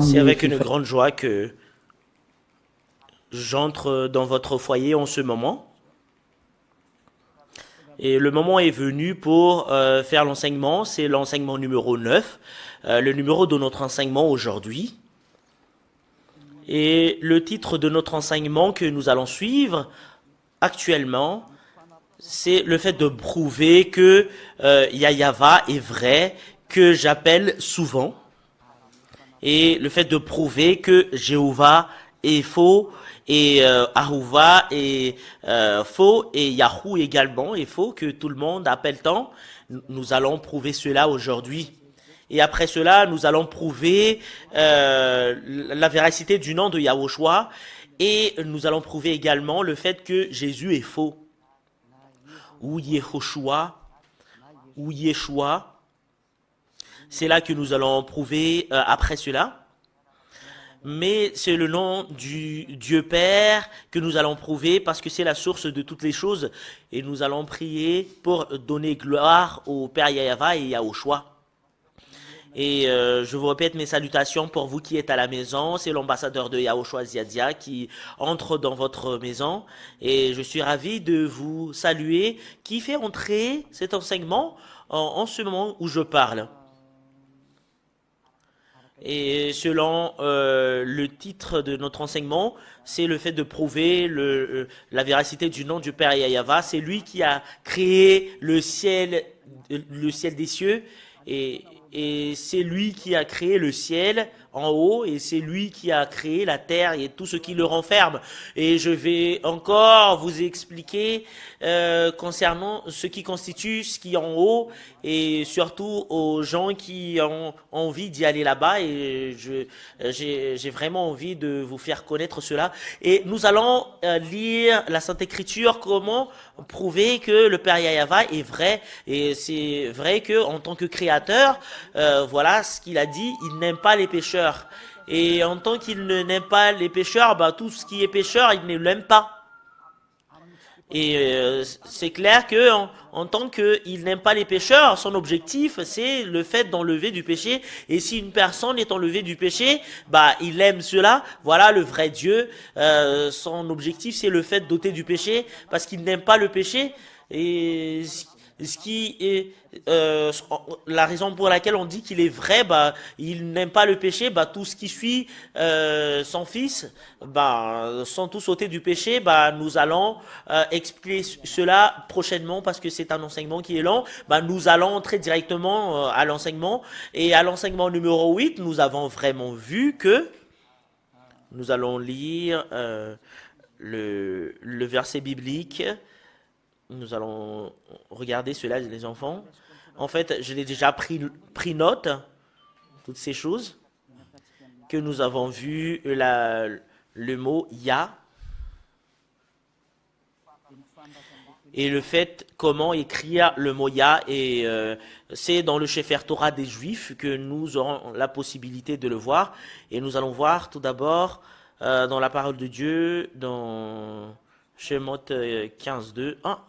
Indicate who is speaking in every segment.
Speaker 1: C'est avec une grande joie que j'entre dans votre foyer en ce moment. Et le moment est venu pour faire l'enseignement. C'est l'enseignement numéro 9, le numéro de notre enseignement aujourd'hui. Et le titre de notre enseignement que nous allons suivre actuellement, c'est le fait de prouver que Yahweh est vrai, que j'appelle souvent, et le fait de prouver que Jéhovah est faux, et Ahuva est faux, et Yahoo également est faux, que tout le monde appelle tant. Nous allons prouver cela aujourd'hui. Et après cela, nous allons prouver la véracité du nom de Yahushua, et nous allons prouver également le fait que Jésus est faux, ou Yehoshua, ou Yeshua. C'est là que nous allons prouver après cela. Mais c'est le nom du Dieu Père que nous allons prouver parce que c'est la source de toutes les choses. Et nous allons prier pour donner gloire au Père Yahweh et Yahushua. Et je vous répète mes salutations pour vous qui êtes à la maison. C'est l'ambassadeur de Yahushua Ziadia qui entre dans votre maison. Et je suis ravi de vous saluer, qui fait entrer cet enseignement en ce moment où je parle. Et selon le titre de notre enseignement, c'est le fait de prouver la véracité du nom du Père Yahweh. C'est lui qui a créé le ciel des cieux, et, et c'est lui qui a créé le ciel en haut, et c'est lui qui a créé la terre et tout ce qui le renferme. Et je vais encore vous expliquer concernant ce qui constitue ce qui est en haut, et surtout aux gens qui ont envie d'y aller là-bas. Et j'ai vraiment envie de vous faire connaître cela. Et nous allons lire la Sainte Écriture, comment prouver que le Père Yahweh est vrai. Et c'est vrai que en tant que créateur, voilà ce qu'il a dit, il n'aime pas les pécheurs. Et en tant qu'il n'aime pas les pécheurs, bah, tout ce qui est pécheur, il ne l'aime pas. Et c'est clair que en tant qu'il n'aime pas les pécheurs, son objectif c'est le fait d'enlever du péché. Et si une personne est enlevée du péché, bah il aime cela. Voilà le vrai Dieu. Son objectif c'est le fait d'ôter du péché parce qu'il n'aime pas le péché. Et ce qui est la raison pour laquelle on dit qu'il est vrai, bah il n'aime pas le péché, bah tout ce qui suit son fils, bah sans tout sauter du péché, bah nous allons expliquer cela prochainement parce que c'est un enseignement qui est long. Bah nous allons entrer directement à l'enseignement, et à l'enseignement numéro 8, nous avons vraiment vu que nous allons lire le verset biblique. Nous allons regarder cela, les enfants. En fait, je l'ai déjà pris note, toutes ces choses que nous avons vues, le mot Ya, et le fait comment écrire le mot Ya. Et c'est dans le Sefer Torah des Juifs que nous aurons la possibilité de le voir. Et nous allons voir tout d'abord dans la parole de Dieu, dans Shemot 15.2. Ah,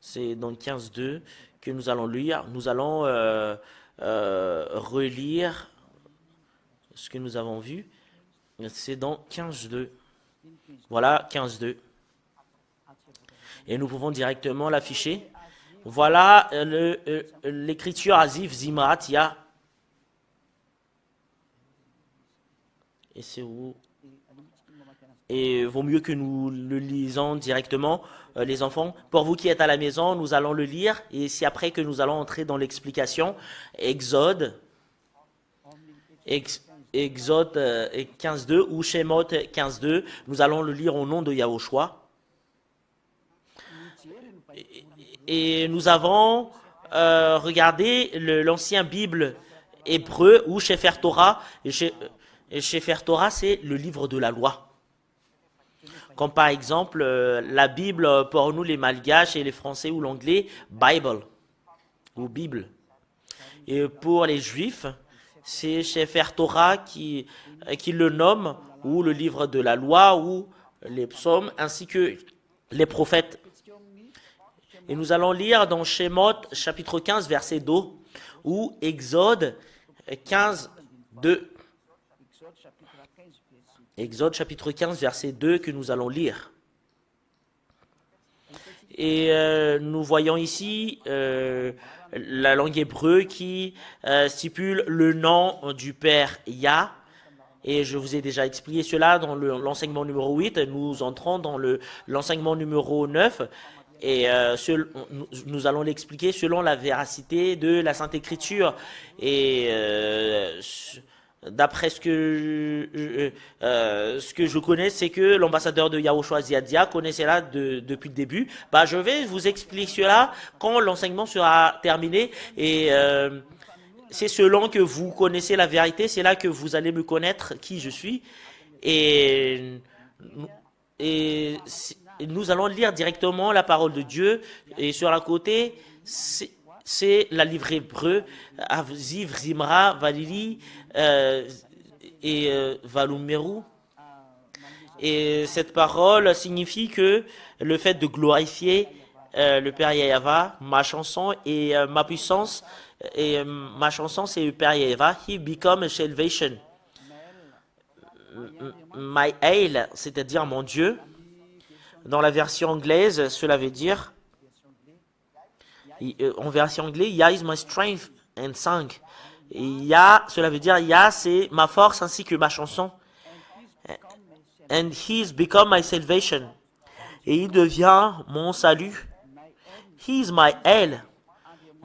Speaker 1: c'est dans 15.2 que nous allons lire. Nous allons relire ce que nous avons vu. C'est dans 15.2. Voilà, 15.2. Et nous pouvons directement l'afficher. Voilà l'écriture Azif Zimrat Ya. Et c'est où? Et vaut mieux que nous le lisons directement, les enfants. Pour vous qui êtes à la maison, nous allons le lire, et c'est après que nous allons entrer dans l'explication. Exode, Exode 15.2 ou Shemot 15.2, nous allons le lire au nom de Yahushua. Et nous avons regardé l'ancien Bible hébreu ou Sefer Torah. Et Sefer Torah, c'est le livre de la loi. Comme par exemple la Bible pour nous les Malgaches et les Français ou l'anglais, Bible ou Bible. Et pour les Juifs, c'est Sefer Torah qui le nomme, ou le livre de la loi, ou les psaumes, ainsi que les prophètes. Et nous allons lire dans Shemot chapitre 15 verset 2, ou Exode 15, 2. Exode chapitre 15, verset 2 que nous allons lire. Et nous voyons ici la langue hébreu qui stipule le nom du Père Yah. Et je vous ai déjà expliqué cela dans l'enseignement numéro 8. Nous entrons dans l'enseignement numéro 9. Et nous allons l'expliquer selon la véracité de la Sainte Écriture. Et d'après ce que je connais, c'est que l'ambassadeur de Yahushua Ziadia connaissait cela depuis le début. Je vais vous expliquer cela quand l'enseignement sera terminé. Et c'est selon que vous connaissez la vérité, c'est là que vous allez me connaître qui je suis. Et nous allons lire directement la parole de Dieu. Et sur la côté, c'est la livre hébreu, Avziv, Zimra, Valili et Valumeru. Et cette parole signifie que le fait de glorifier le Père Yahava, ma chanson et ma puissance, et ma chanson c'est le Père Yahava, He become a salvation. My hail, c'est-à-dire mon Dieu. Dans la version anglaise, cela veut dire, en version anglaise, Yah is my strength and song. Et Yah, cela veut dire, Yah, c'est ma force ainsi que ma chanson. And he's become my salvation. Et il devient mon salut. He is my El.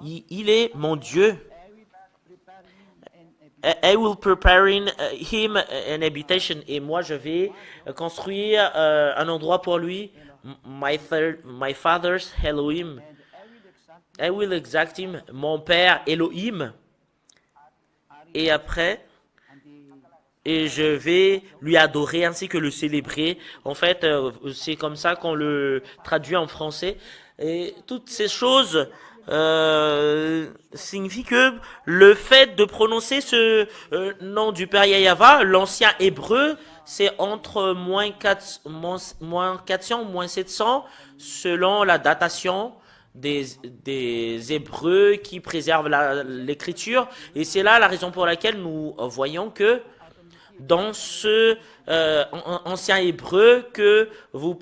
Speaker 1: Il est mon Dieu. I will preparing him an habitation. Et moi, je vais construire un endroit pour lui. My father's Elohim. I will exact him. Mon père Elohim. Et après, et je vais lui adorer ainsi que le célébrer. En fait, c'est comme ça qu'on le traduit en français. Et toutes ces choses signifie que le fait de prononcer ce nom du Père Yahava, l'ancien hébreu, c'est entre moins 400, moins 700, selon la datation des Hébreux qui préservent l'écriture. Et c'est là la raison pour laquelle nous voyons que dans ce ancien hébreu que vous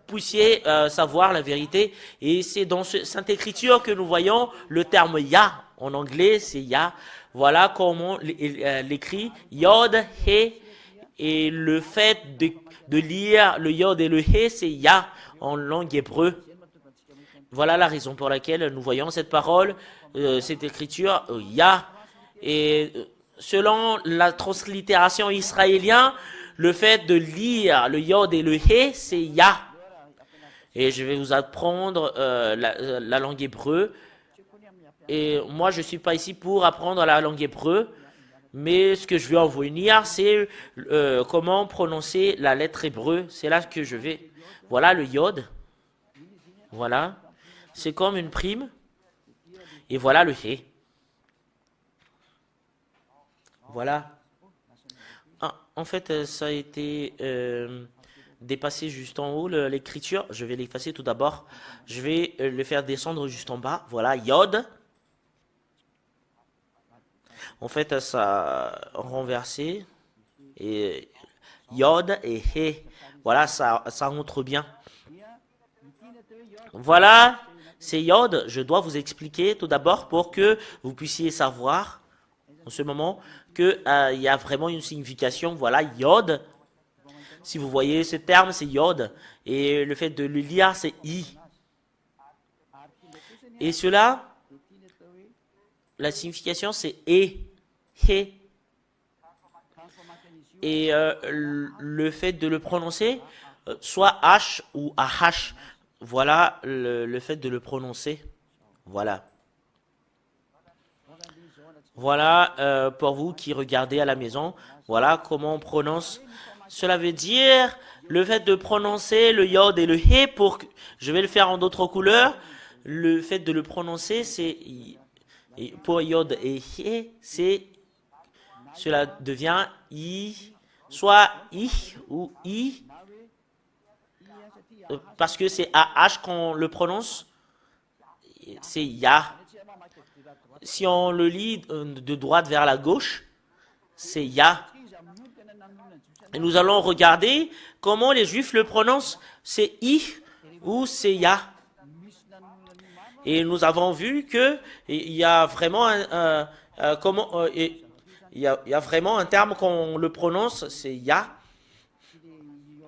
Speaker 1: puissiez savoir la vérité. Et c'est dans cette Sainte Écriture que nous voyons le terme Yah. En anglais, c'est Yah. Voilà comment l'écrit Yod, He. Et le fait de lire le Yod et le He, c'est Yah en langue hébreu. Voilà la raison pour laquelle nous voyons cette parole, cette écriture, Yah. Et selon la translittération israélienne, le fait de lire le Yod et le He, c'est Yah. Et je vais vous apprendre la langue hébreu. Et moi, je ne suis pas ici pour apprendre la langue hébreu, mais ce que je vais en venir, c'est comment prononcer la lettre hébreu. C'est là que je vais. Voilà le Yod. Voilà. C'est comme une prime. Et voilà le He. Voilà. Ah, en fait, ça a été dépassé juste en haut, l'écriture. Je vais l'effacer tout d'abord. Je vais le faire descendre juste en bas. Voilà, Yod. En fait, ça a renversé. Et Yod et He. Voilà, ça montre bien. Voilà, c'est Yod. Je dois vous expliquer tout d'abord pour que vous puissiez savoir en ce moment qu'il y a vraiment une signification. Voilà, Yod. Si vous voyez ce terme, c'est Yod. Et le fait de le lire, c'est I. Et cela, la signification, c'est E. He. Et le fait de le prononcer, soit H ou AH. Voilà le fait de le prononcer. Voilà. Voilà pour vous qui regardez à la maison. Voilà comment on prononce. Cela veut dire le fait de prononcer le Yod et le He pour... Je vais le faire en d'autres couleurs. Le fait de le prononcer, c'est... Pour Yod et He, c'est... Cela devient I, soit I ou I, parce que c'est AH qu'on le prononce, c'est Yah. Si on le lit de droite vers la gauche, c'est Yah. Et nous allons regarder comment les Juifs le prononcent. C'est I ou c'est Ya. Et nous avons vu que il y a vraiment il y a vraiment un terme qu'on le prononce, c'est Ya.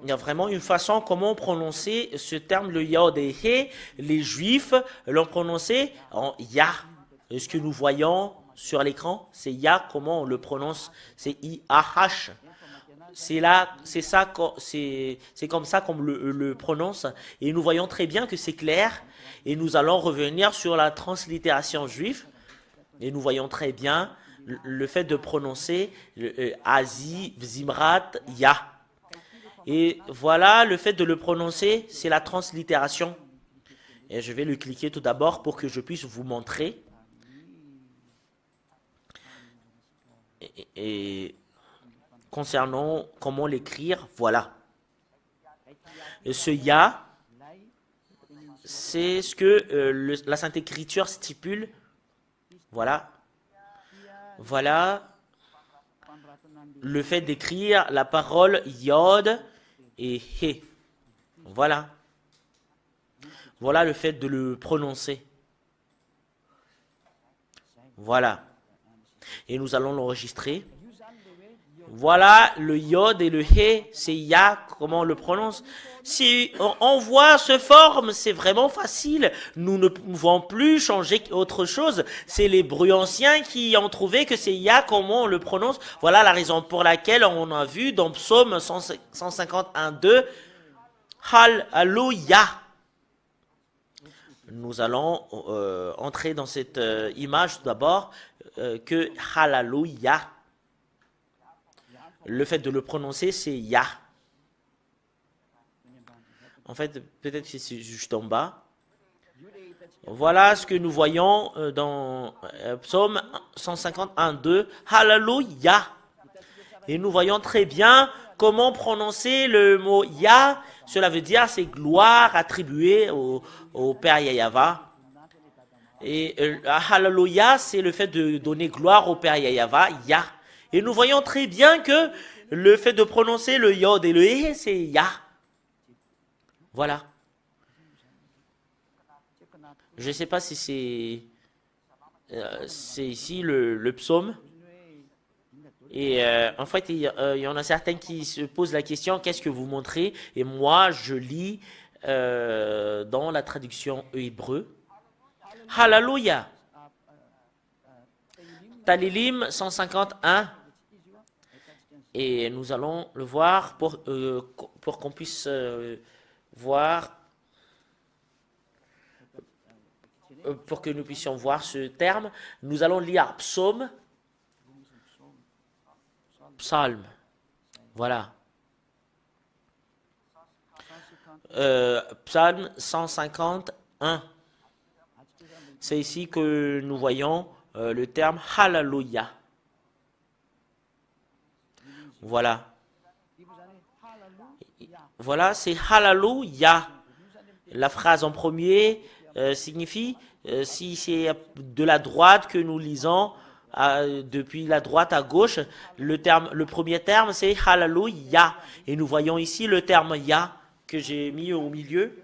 Speaker 1: Il y a vraiment une façon comment prononcer ce terme, le Yod et He. Les Juifs l'ont prononcé en Ya. Ce que nous voyons sur l'écran, c'est Ya. Comment on le prononce? C'est I-A-H. C'est là, c'est comme ça qu'on le prononce. Et nous voyons très bien que c'est clair. Et nous allons revenir sur la translittération juive. Et nous voyons très bien le fait de prononcer Azi, Zimrat, Ya. Et voilà, le fait de le prononcer, c'est la translittération. Et je vais le cliquer tout d'abord pour que je puisse vous montrer. Et concernant comment l'écrire, voilà. Et ce Ya, c'est ce que la Sainte Écriture stipule. Voilà. Voilà le fait d'écrire la parole Yod et He. Voilà. Voilà le fait de le prononcer. Voilà. Et nous allons l'enregistrer. Voilà le Yod et le He, c'est Ya, comment on le prononce. Si on voit ce forme, c'est vraiment facile. Nous ne pouvons plus changer autre chose. C'est les Hébreux anciens qui ont trouvé que c'est Ya, comment on le prononce. Voilà la raison pour laquelle on a vu dans Psaume 151.2, Hallelujah. Nous allons entrer dans cette image tout d'abord, que Hallelujah. Le fait de le prononcer, c'est Ya. En fait, peut-être que c'est juste en bas. Voilà ce que nous voyons dans Psaume 151.2. Hallelujah. Et nous voyons très bien comment prononcer le mot Ya. Cela veut dire c'est gloire attribuée au Père Yahava. Et Hallelujah, c'est le fait de donner gloire au Père Yahava, Ya. Et nous voyons très bien que le fait de prononcer le Yod et le He, c'est Ya. Voilà. Je ne sais pas si c'est ici le psaume. Et en fait, il y en a certains qui se posent la question, qu'est-ce que vous montrez? Et moi, je lis dans la traduction hébreu. Hallelujah. Talilim 151. Et nous allons le voir pour qu'on puisse voir, pour que nous puissions voir ce terme. Nous allons lire psaume, psalm. Voilà. Psalm 151. C'est ici que nous voyons le terme Hallelujah. Voilà. Voilà, c'est Hallelujah. La phrase en premier signifie, si c'est de la droite que nous lisons, depuis la droite à gauche, le premier terme c'est Hallelujah. Et nous voyons ici le terme Ya que j'ai mis au milieu.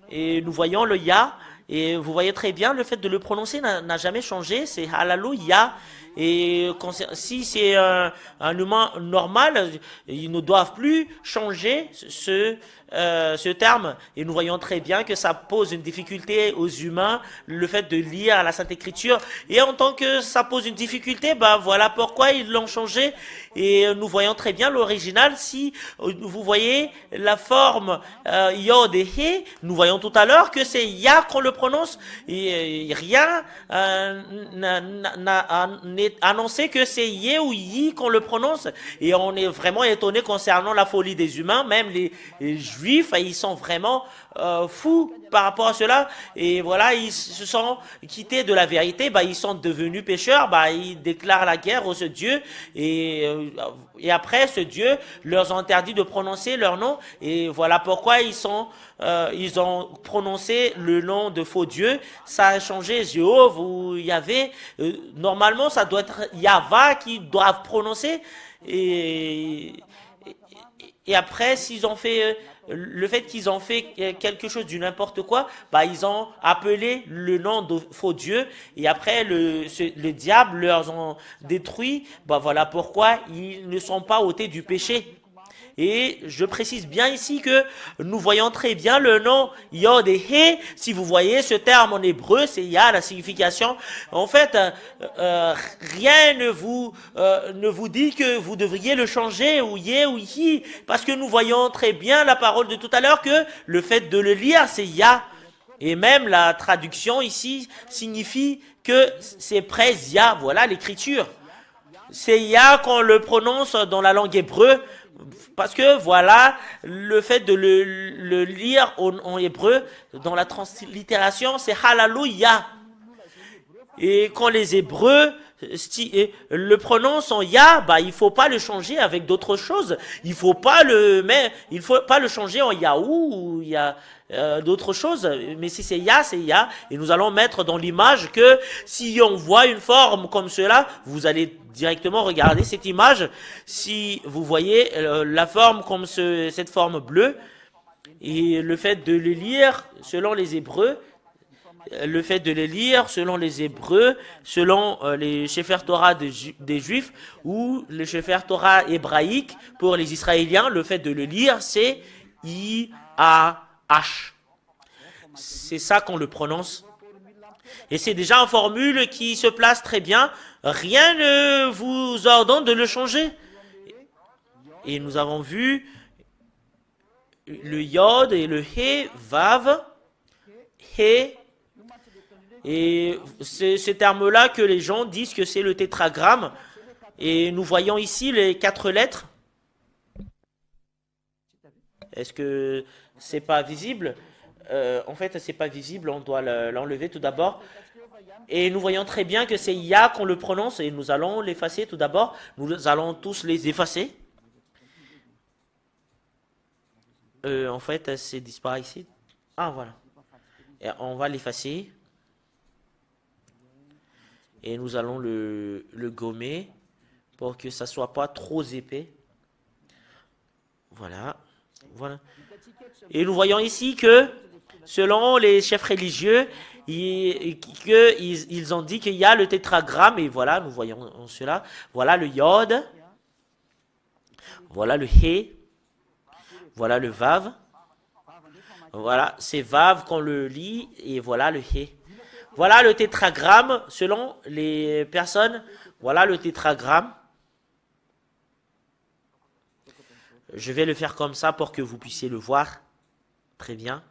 Speaker 1: Et nous voyons le Ya. Et vous voyez très bien, le fait de le prononcer n'a jamais changé, c'est Hallelujah. Et si c'est un humain normal, ils ne doivent plus changer ce terme. Et nous voyons très bien que ça pose une difficulté aux humains, le fait de lire la Sainte Écriture. Et en tant que ça pose une difficulté, ben voilà pourquoi ils l'ont changé. Et nous voyons très bien l'original. Si vous voyez la forme Yod et He, nous voyons tout à l'heure que c'est Ya qu'on le prononce. Et rien n'a annoncé que c'est Yé ou Yi qu'on le prononce. Et on est vraiment étonné concernant la folie des humains. Même les Juifs, ils sont vraiment fous par rapport à cela. Et voilà, ils se sont quittés de la vérité. Bah, ils sont devenus pécheurs. Bah, ils déclarent la guerre au ce Dieu. Et après, ce Dieu leur a interdit de prononcer leur nom. Et voilà pourquoi ils ont prononcé le nom de faux Dieu. Ça a changé Jéhovah ou Yahvé. Normalement, ça doit être Yahva qui doivent prononcer. Et, et après, s'ils ont fait le fait qu'ils ont fait quelque chose du n'importe quoi, bah ils ont appelé le nom de faux dieu et après le diable leur ont détruit. Bah voilà pourquoi ils ne sont pas ôtés du péché. Et je précise bien ici que nous voyons très bien le nom Yod et He. Si vous voyez ce terme en hébreu, c'est Yah, la signification. En fait, rien ne vous dit que vous devriez le changer ou Yé ou Hi, parce que nous voyons très bien la parole de tout à l'heure que le fait de le lire, c'est Yah. Et même la traduction ici signifie que c'est près Yah. Voilà l'écriture. C'est Yah qu'on le prononce dans la langue hébreu. Parce que voilà, le fait de le lire en hébreu, dans la translittération, c'est Hallelujah. Et quand les Hébreux le prononcent en Ya, bah il faut pas le changer avec d'autres choses. Il faut pas le changer en Yahoo ou il y a d'autres choses. Mais si c'est Ya, c'est Ya. Et nous allons mettre dans l'image que si on voit une forme comme cela, vous allez directement regarder cette image. Si vous voyez la forme comme cette forme bleue et le fait de le lire selon les Hébreux. Le fait de les lire selon les Hébreux, selon les Sefer Torah des Juifs ou les Sefer Torah hébraïques pour les Israéliens, le fait de le lire, c'est I-A-H. C'est ça qu'on le prononce. Et c'est déjà une formule qui se place très bien. Rien ne vous ordonne de le changer. Et nous avons vu le Yod et le He, Vav, He. Et c'est ce terme-là que les gens disent que c'est le tétragramme. Et nous voyons ici les 4 lettres. Est-ce que c'est pas visible? En fait, c'est pas visible. On doit l'enlever tout d'abord. Et nous voyons très bien que c'est Ya qu'on le prononce. Et nous allons l'effacer tout d'abord. Nous allons tous les effacer. En fait, c'est disparaît ici. Ah, voilà. Et on va l'effacer. Et nous allons le gommer pour que ça soit pas trop épais. Voilà. Voilà. Et nous voyons ici que, selon les chefs religieux, ils ont dit qu'il y a le tétragramme. Et voilà, nous voyons cela. Voilà le Yod. Voilà le He. Voilà le Vav. Voilà, c'est Vav qu'on le lit. Et voilà le He. Voilà le tétragramme, selon les personnes. Voilà le tétragramme. Je vais le faire comme ça pour que vous puissiez le voir. Très bien.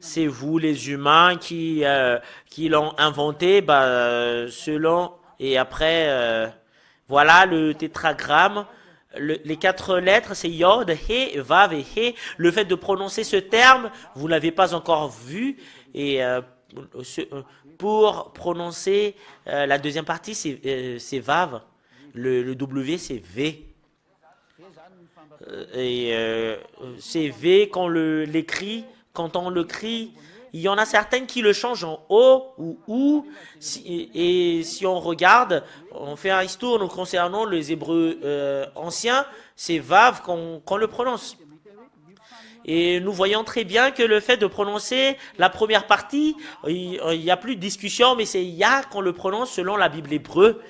Speaker 1: C'est vous, les humains, qui l'ont inventé, selon... Et après... voilà le tétragramme. Les 4 lettres, c'est Yod, He, Vav et He. Le fait de prononcer ce terme, vous ne l'avez pas encore vu. Et pour prononcer la deuxième partie, c'est Vav. Le W, c'est V. C'est V quand l'écrit. Quand on le crie, il y en a certaines qui le changent en O ou OU. Et si on regarde, on fait un histour concernant les Hébreux anciens, c'est Vav qu'on le prononce. Et nous voyons très bien que le fait de prononcer la première partie, il n'y a plus de discussion, mais c'est Ya qu'on le prononce selon la Bible hébreu.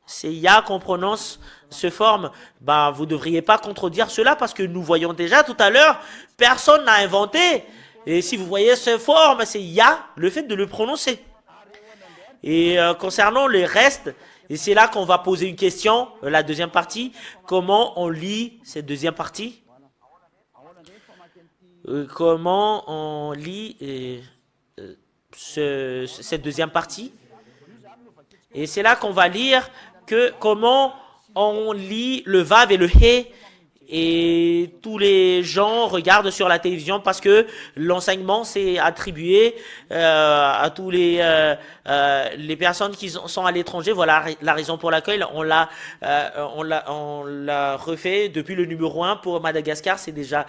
Speaker 1: C'est Ya qu'on prononce ce forme. Vous ne devriez pas contredire cela parce que nous voyons déjà tout à l'heure, personne n'a inventé. Et si vous voyez ce forme, c'est Ya, le fait de le prononcer. Et concernant le reste, et c'est là qu'on va poser une question, la deuxième partie, comment on lit cette deuxième partie? Comment on lit cette deuxième partie? Et c'est là qu'on va lire comment on lit le Vav et le He. et tous les gens regardent sur la télévision parce que l'enseignement s'est attribué à tous les personnes qui sont à l'étranger. Voilà la raison pour laquelle on l'a refait depuis le numéro 1 pour Madagascar. C'est déjà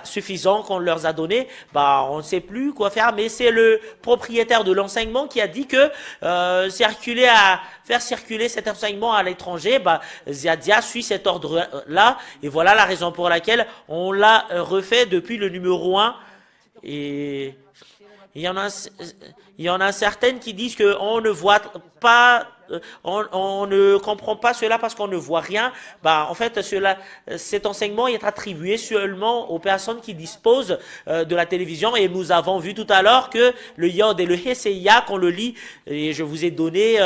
Speaker 1: suffisant qu'on leur a donné. Bah, on ne sait plus quoi faire, mais c'est le propriétaire de l'enseignement qui a dit que faire circuler cet enseignement à l'étranger, bah, Ziadia suit cet ordre-là, et voilà la raison pour laquelle on l'a refait depuis le numéro 1. Et il y en a certaines qui disent qu'on ne voit pas, on ne comprend pas cela parce qu'on ne voit rien. Bah, en fait, cet enseignement est attribué seulement aux personnes qui disposent de la télévision. Et nous avons vu tout à l'heure que le Yod et le He, c'est Ya qu'on le lit. Et je vous ai donné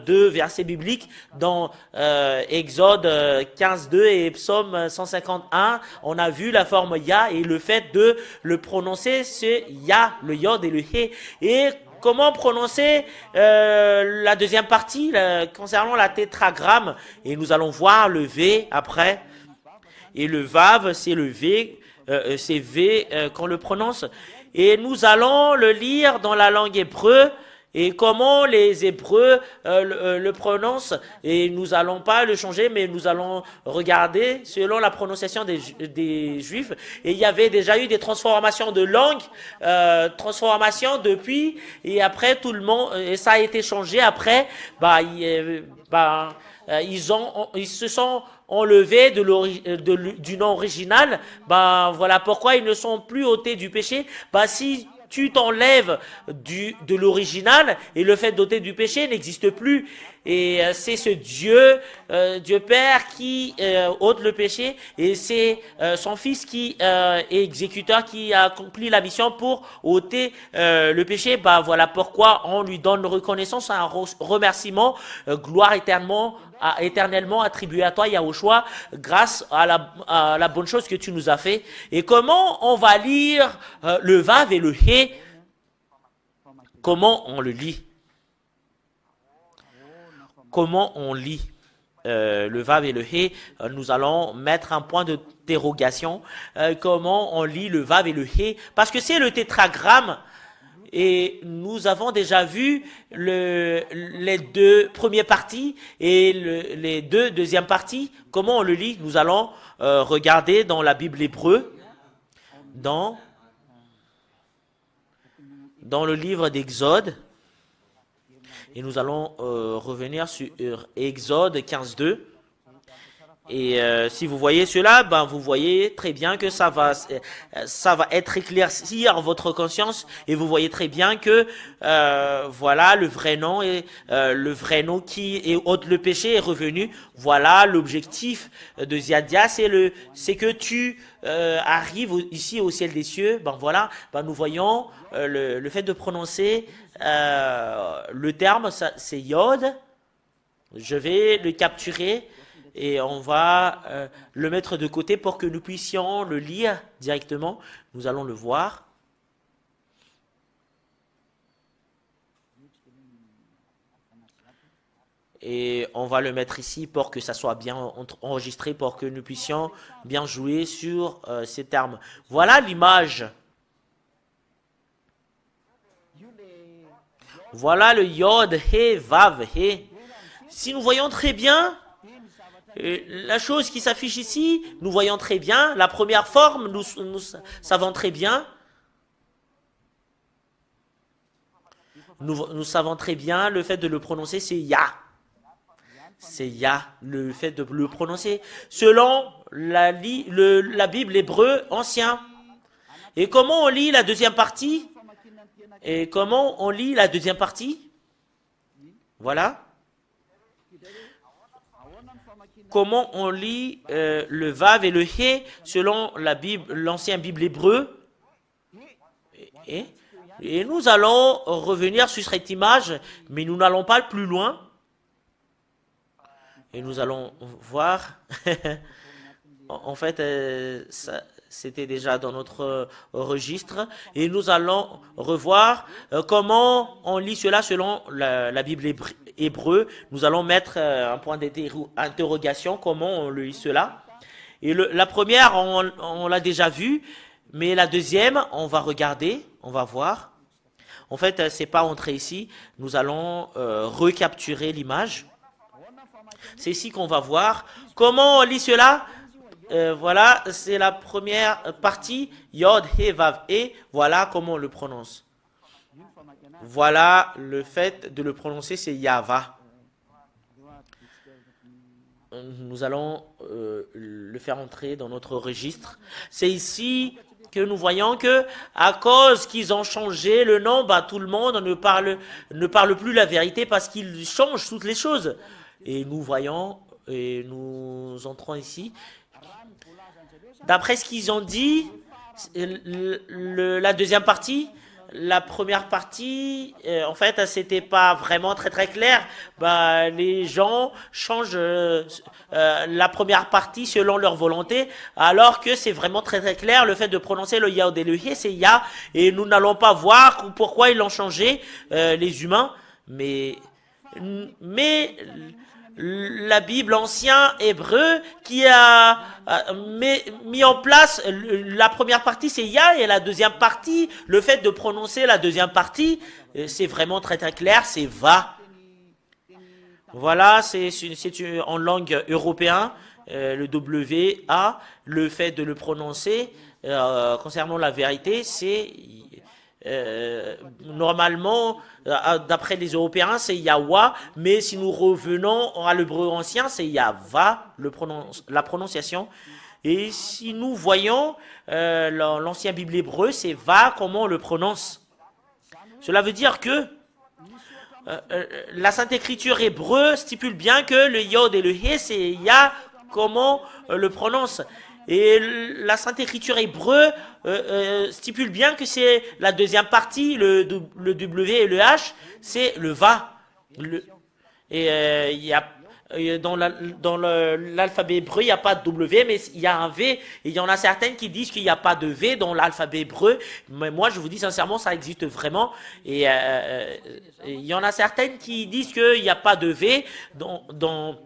Speaker 1: 2 versets bibliques dans Exode 15:2 et Psaume 151. On a vu la forme Ya et le fait de le prononcer, c'est Ya, le Yod et le He. Et comment prononcer la deuxième partie concernant la tétragramme? Et nous allons voir le V après. Et le Vav, c'est le V, c'est V qu'on le prononce. Et nous allons le lire dans la langue hébreu. Et comment les Hébreux le prononcent, et nous allons pas le changer, mais nous allons regarder selon la prononciation des Juifs. Et il y avait déjà eu des transformations de langue, transformations depuis, et après tout le monde, et ça a été changé après. Ils se sont enlevés du nom original. Voilà pourquoi ils ne sont plus ôtés du péché. Si tu t'enlèves de l'original et le fait d'ôter du péché n'existe plus. Et c'est ce Dieu Père qui ôte le péché, et c'est son Fils qui est exécuteur, qui a accompli la mission pour ôter le péché. Voilà pourquoi on lui donne reconnaissance, un remerciement, gloire éternellement attribuée à toi, Yahushua, grâce à la bonne chose que tu nous as fait. Et comment on va lire le Vav et le He? Comment on le lit? Comment on lit le Vav et le He? Nous allons mettre un point d'interrogation. Comment on lit le Vav et le He? Parce que c'est le tétragramme. Et nous avons déjà vu les 2 premières parties et les 2 deuxièmes parties. Comment on le lit? Nous allons regarder dans la Bible hébreu, dans le livre d'Exode. Et nous allons revenir sur Exode 15:2. Et si vous voyez cela, vous voyez très bien que ça va être éclaircir votre conscience, et vous voyez très bien que voilà le vrai nom qui ôte le péché est revenu. Voilà l'objectif de Ziadia, c'est que tu arrives ici au ciel des cieux. Voilà, nous voyons le fait de prononcer le terme, c'est Yod. Je vais le capturer. Et on va le mettre de côté pour que nous puissions le lire directement. Nous allons le voir. Et on va le mettre ici pour que ça soit bien enregistré, pour que nous puissions bien jouer sur ces termes. Voilà l'image. Voilà le Yod, He, Vav, He. Si nous voyons très bien, la chose qui s'affiche ici, nous voyons très bien. La première forme, nous savons très bien. Nous savons très bien le fait de le prononcer, c'est Ya. C'est Ya, le fait de le prononcer selon la Bible hébreu ancien. Et comment on lit la deuxième partie? Voilà. Comment on lit le Vav et le He selon l'ancien Bible hébreu. Et nous allons revenir sur cette image, mais nous n'allons pas plus loin. Et nous allons voir, en fait, c'était déjà dans notre registre. Et nous allons revoir comment on lit cela selon la Bible hébreu. Nous allons mettre un point d'interrogation, comment on lit cela. Et la première, on l'a déjà vue, mais la deuxième, on va regarder, on va voir. En fait, c'est pas entré ici. Nous allons recapturer l'image. C'est ici qu'on va voir. Comment on lit cela? Voilà, c'est la première partie. Yod, He, Vav, E. Voilà comment on le prononce. Voilà, le fait de le prononcer, c'est Yava. Nous allons le faire entrer dans notre registre. C'est ici que nous voyons que, à cause qu'ils ont changé le nom, bah, tout le monde ne parle plus la vérité parce qu'ils changent toutes les choses. Et nous voyons, et nous entrons ici. D'après ce qu'ils ont dit, la deuxième partie, la première partie, en fait, c'était pas vraiment très très clair. Bah, les gens changent la première partie selon leur volonté, alors que c'est vraiment très très clair. Le fait de prononcer le Yahod et le He, c'est Ya, et nous n'allons pas voir pourquoi ils l'ont changé, les humains, mais la Bible ancien hébreu qui a mis en place la première partie c'est Ya et la deuxième partie, le fait de prononcer la deuxième partie, c'est vraiment très très clair, c'est Va. Voilà, c'est en langue européenne, le W-A, le fait de le prononcer concernant la vérité, c'est normalement, d'après les Européens, c'est Yahwa, mais si nous revenons à l'hébreu ancien, c'est Yahva, la prononciation. Et si nous voyons l'ancien Bible hébreu, c'est Va, comment on le prononce. Cela veut dire que la Sainte Écriture hébreu stipule bien que le Yod et le He, c'est Ya, comment le prononce. Et la Sainte Écriture hébreu stipule bien que c'est la deuxième partie, le W et le H, c'est le Va. Et il y a dans l'alphabet hébreu, il n'y a pas de W, mais il y a un V. Et il y en a certaines qui disent qu'il n'y a pas de V dans l'alphabet hébreu. Mais moi, je vous dis sincèrement, ça existe vraiment. Et il y en a certaines qui disent qu'il n'y a pas de V dans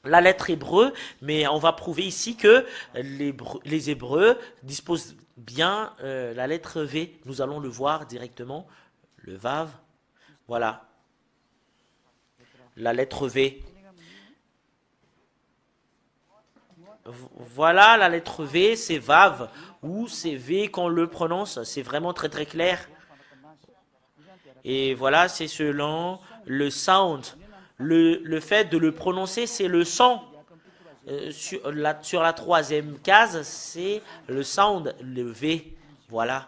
Speaker 1: la lettre hébreu, mais on va prouver ici que les Hébreux disposent bien la lettre V. Nous allons le voir directement. Le Vav, voilà. La lettre V. Voilà, la lettre V, c'est Vav, ou c'est V qu'on le prononce. C'est vraiment très très clair. Et voilà, c'est selon le sound. Le fait de le prononcer, c'est le son. Sur la troisième case, c'est le sound, le V. Voilà.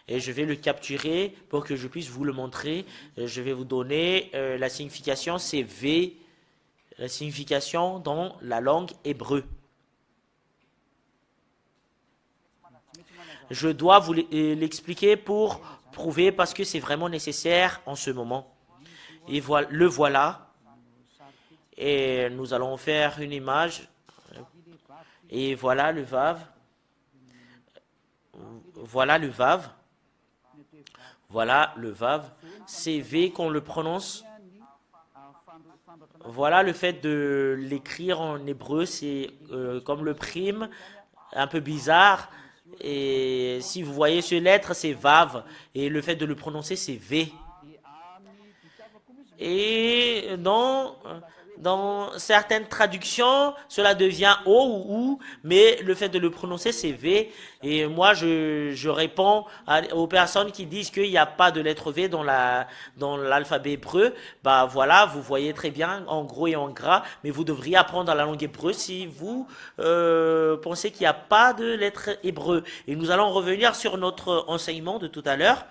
Speaker 1: Et je vais le capturer pour que je puisse vous le montrer. Je vais vous donner la signification, c'est V, la signification dans la langue hébreu. Je dois vous l'expliquer pour prouver parce que c'est vraiment nécessaire en ce moment. Et le voilà. Et nous allons faire une image. Et voilà le Vav. Voilà le Vav. Voilà le Vav. C'est V qu'on le prononce. Voilà le fait de l'écrire en hébreu. C'est comme le prime, un peu bizarre. Et si vous voyez ce lettre, c'est Vav. Et le fait de le prononcer, c'est V. Et dans certaines traductions, cela devient O ou OU, mais le fait de le prononcer, c'est V. Et moi, je réponds aux personnes qui disent qu'il n'y a pas de lettre V dans l'alphabet hébreu. Bah voilà, vous voyez très bien, en gros et en gras, mais vous devriez apprendre la langue hébreu si vous pensez qu'il n'y a pas de lettre hébreu. Et nous allons revenir sur notre enseignement de tout à l'heure.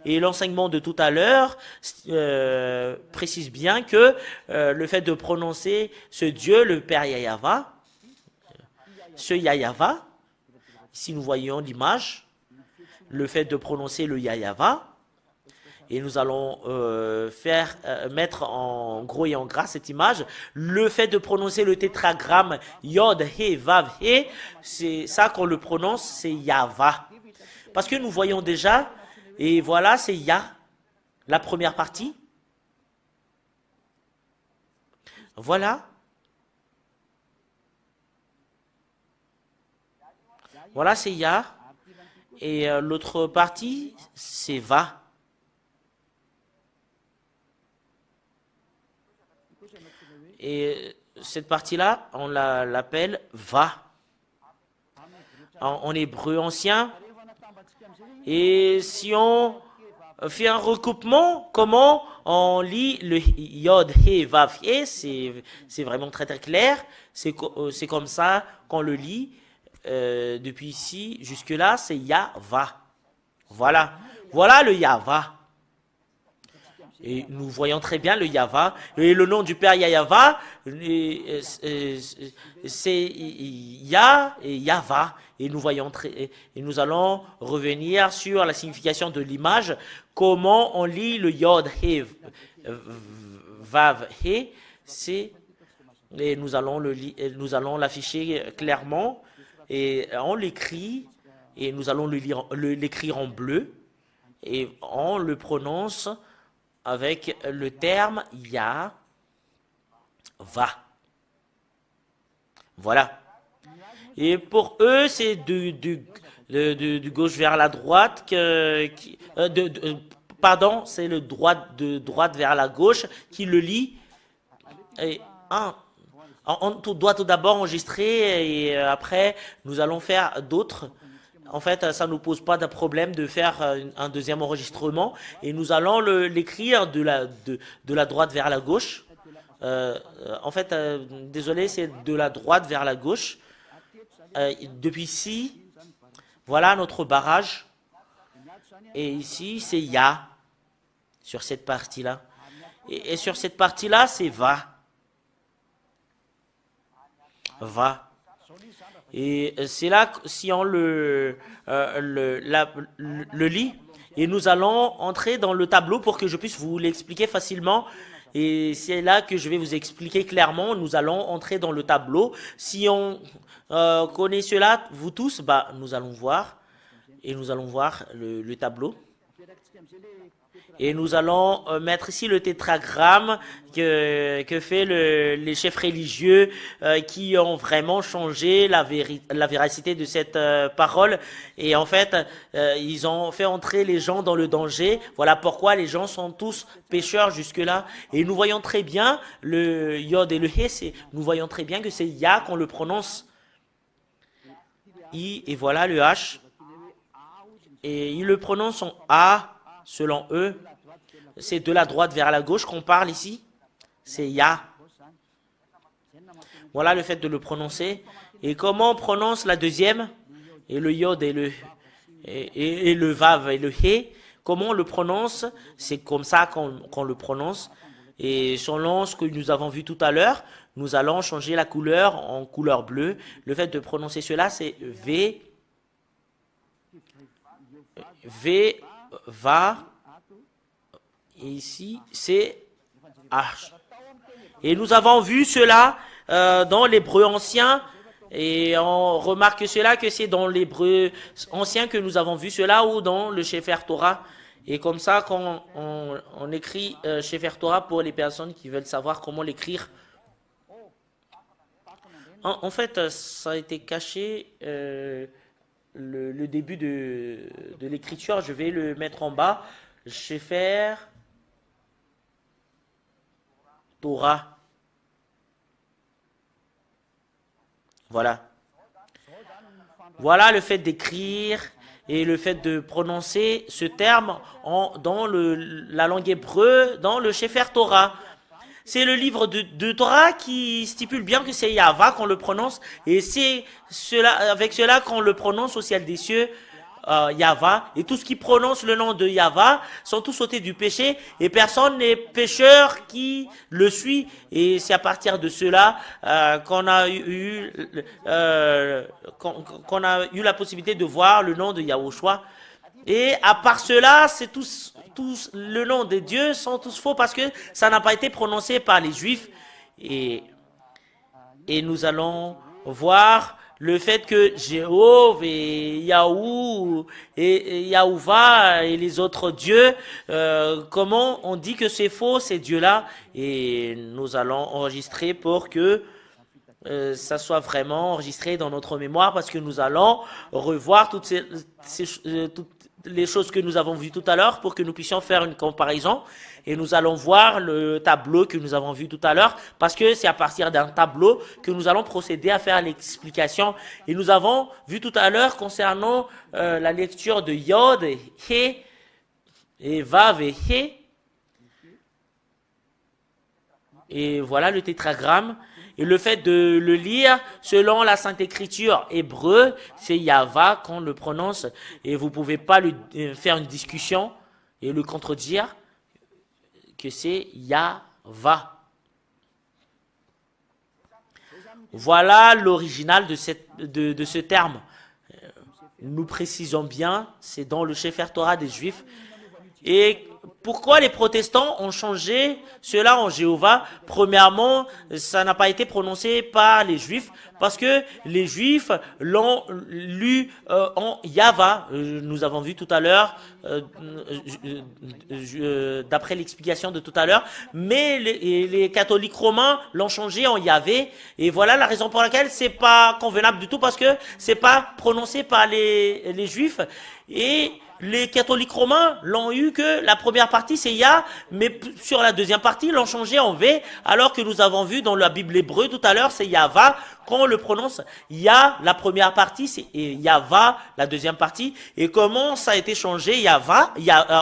Speaker 1: Et l'enseignement de tout à l'heure précise bien que le fait de prononcer ce Dieu, le Père Yahava, ce Yahava, si nous voyons l'image, le fait de prononcer le Yahava, et nous allons mettre en gros et en gras cette image, le fait de prononcer le tétragramme Yod, He, Vav, He, c'est ça qu'on le prononce, c'est Yahva. Parce que nous voyons déjà. Et voilà, c'est Ya, la première partie. Voilà. Voilà, c'est Ya. Et l'autre partie, c'est Va. Et cette partie-là, on l'appelle Va en hébreu ancien. Et si on fait un recoupement, comment on lit le Yod, He, Vav, He, c'est vraiment très très clair. C'est comme ça qu'on le lit. Depuis ici jusque-là, c'est Yahva. Voilà. Voilà le Yahva. Et nous voyons très bien le Yahva. Et le nom du Père Yahva, c'est Yah et Yahva. Et nous voyons et nous allons revenir sur la signification de l'image. Comment on lit le Yod, He, Vav, He. Et nous allons l'afficher clairement. Et on l'écrit. Et nous allons l'écrire en bleu. Et on le prononce avec le terme Ya, Va. Voilà. Et pour eux, c'est du gauche vers la droite, pardon, c'est de droite vers la gauche qui le lit. Et on doit tout d'abord enregistrer et après, nous allons faire d'autres. En fait, ça ne nous pose pas de problème de faire un deuxième enregistrement et nous allons l'écrire de la droite vers la gauche. En fait, désolé, c'est de la droite vers la gauche. Depuis ici, voilà notre barrage. Et ici, c'est Ya sur cette partie-là. Et sur cette partie-là, c'est Va. Va. Et c'est là, si on le lit, et nous allons entrer dans le tableau pour que je puisse vous l'expliquer facilement. Et c'est là que je vais vous expliquer clairement. Nous allons entrer dans le tableau. Si on connaît cela, vous tous, bah, nous allons voir. Et nous allons voir le tableau. Et nous allons mettre ici le tétragramme que fait les chefs religieux qui ont vraiment changé la véracité de cette parole. Et en fait, ils ont fait entrer les gens dans le danger. Voilà pourquoi les gens sont tous pécheurs jusque-là. Et nous voyons très bien le Yod et le He. Nous voyons très bien que c'est Ya qu'on le prononce. I et voilà le H. Et ils le prononcent en A. Selon eux, c'est de la droite vers la gauche qu'on parle ici. C'est Ya. Voilà le fait de le prononcer. Et comment on prononce la deuxième? Et le Yod et le Vav et le He. Comment on le prononce? C'est comme ça qu'on le prononce. Et selon ce que nous avons vu tout à l'heure, nous allons changer la couleur en couleur bleue. Le fait de prononcer cela, c'est V, Va, et ici c'est H. Et nous avons vu cela dans l'hébreu ancien, et on remarque cela que c'est dans l'hébreu ancien que nous avons vu cela, ou dans le Sefer Torah. Et comme ça, quand on écrit Sefer Torah pour les personnes qui veulent savoir comment l'écrire. En fait, ça a été caché. Le début de l'écriture, je vais le mettre en bas. Sefer Torah. Voilà. Voilà le fait d'écrire et le fait de prononcer ce terme dans la langue hébreu, dans le Sefer Torah. C'est le livre de Torah qui stipule bien que c'est Yahva qu'on le prononce, et c'est avec cela qu'on le prononce au ciel des cieux, Yahva. Et tous qui prononcent le nom de Yahva sont tous ôtés du péché, et personne n'est pécheur qui le suit. Et c'est à partir de cela qu'on a eu la possibilité de voir le nom de Yahushua. Et à part cela, c'est tous le nom de Dieu sont tous faux parce que ça n'a pas été prononcé par les Juifs. Et nous allons voir le fait que Jéhovah et Yahou et Yahuva et les autres dieux, comment on dit que c'est faux ces dieux-là. Et nous allons enregistrer pour que ça soit vraiment enregistré dans notre mémoire parce que nous allons revoir toutes les choses que nous avons vues tout à l'heure pour que nous puissions faire une comparaison et nous allons voir le tableau que nous avons vu tout à l'heure parce que c'est à partir d'un tableau que nous allons procéder à faire l'explication. Et nous avons vu tout à l'heure concernant la lecture de Yod, He et Vav et He. Et voilà le tétragramme. Et le fait de le lire selon la Sainte Écriture hébreu, c'est Yava qu'on le prononce. Et vous ne pouvez pas faire une discussion et le contredire que c'est Yava. Voilà l'original de ce terme. Nous précisons bien, c'est dans le Sefer Torah des Juifs. Et pourquoi les protestants ont changé cela en Jéhovah? Premièrement, ça n'a pas été prononcé par les Juifs parce que les Juifs l'ont lu en Yava. Nous avons vu tout à l'heure, d'après l'explication de tout à l'heure, mais les catholiques romains l'ont changé en Yahvé. Et voilà la raison pour laquelle c'est pas convenable du tout parce que c'est pas prononcé par les Juifs. Et les catholiques romains l'ont eu que la première partie c'est Ya, mais sur la deuxième partie ils l'ont changé en V, alors que nous avons vu dans la Bible hébreu tout à l'heure c'est Yava, quand on le prononce Ya, la première partie c'est Yava, la deuxième partie, et comment ça a été changé Yava,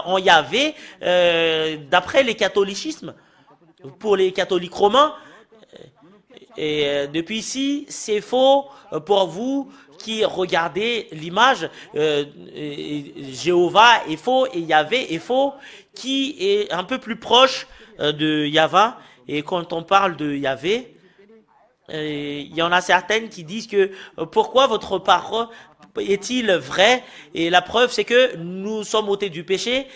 Speaker 1: en Yahvé, d'après les catholicismes, pour les catholiques romains. Et depuis ici, c'est faux pour vous qui regardez l'image. Jéhovah est faux et Yahvé est faux, qui est un peu plus proche de Yava. Et quand on parle de Yahvé, il y en a certaines qui disent que pourquoi votre parole est-il vrai? Et la preuve, c'est que nous sommes ôtés du péché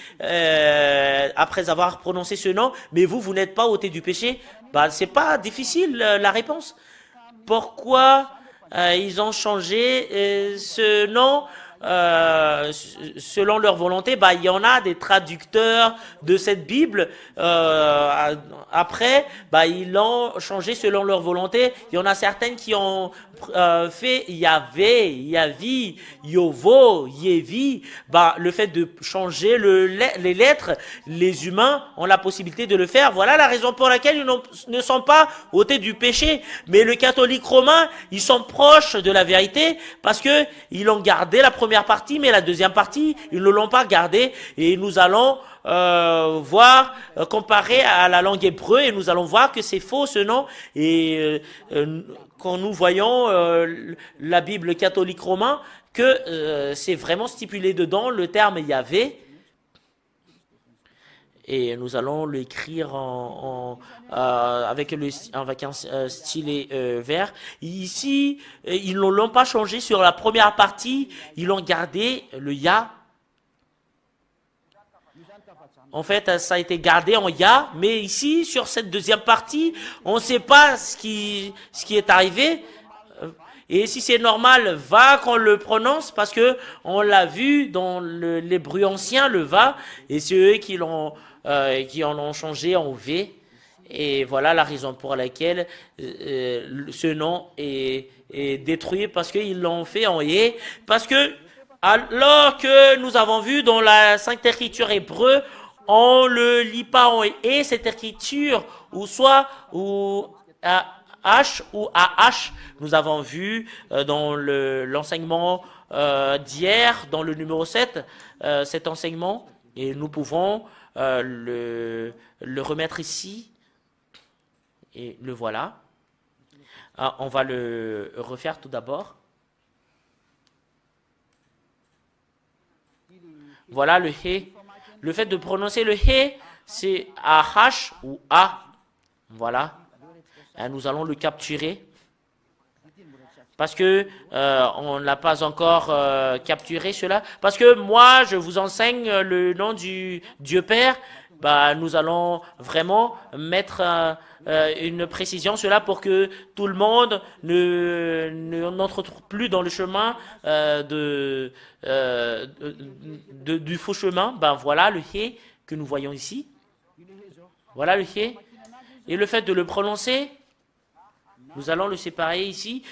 Speaker 1: après avoir prononcé ce nom, mais vous n'êtes pas ôtés du péché. Bah, c'est pas difficile la réponse. Pourquoi ils ont changé ce nom selon leur volonté? Bah, il y en a des traducteurs de cette Bible. Après, bah, ils l'ont changé selon leur volonté. Il y en a certaines qui ont fait Yahvé, Yavi, Yovo, Yevi. Bah, le fait de changer les lettres, les humains ont la possibilité de le faire. Voilà la raison pour laquelle ils ne sont pas ôtés du péché. Mais le catholique romain, ils sont proches de la vérité parce que ils ont gardé la première partie, mais la deuxième partie, ils ne l'ont pas gardée. Et nous allons voir, comparer à la langue hébreu, et nous allons voir que c'est faux ce nom. Et quand nous voyons la Bible catholique romain, que c'est vraiment stipulé dedans le terme Yahvé. Et nous allons l'écrire avec un stylet vert. Ici, ils ne l'ont pas changé sur la première partie, ils ont gardé le Ya. En fait, ça a été gardé en Ya, mais ici, sur cette deuxième partie, on ne sait pas ce qui est arrivé. Et si c'est normal, va qu'on le prononce, parce que on l'a vu dans l'hébreu ancien, le va, et c'est eux qui en ont changé en V. Et voilà la raison pour laquelle ce nom est détruit, parce qu'ils l'ont fait en Yé. Parce que, alors que nous avons vu dans la Sainte Écriture hébreu, on le lit pas en et cette écriture, ou soit H ou AH, nous avons vu dans l'enseignement d'hier, dans le numéro 7, cet enseignement, et nous pouvons le remettre ici, et le voilà. On va le refaire tout d'abord. Voilà le He. Le fait de prononcer le He, c'est AH ou A. Voilà. Et nous allons le capturer. Parce que on n'a pas encore capturé cela. Parce que moi, je vous enseigne le nom du Dieu Père. Bah, nous allons vraiment mettre une précision cela pour que tout le monde n'entre plus dans le chemin du faux chemin. Ben voilà le He que nous voyons ici. Voilà le He. Et le fait de le prononcer, Nous allons le séparer ici,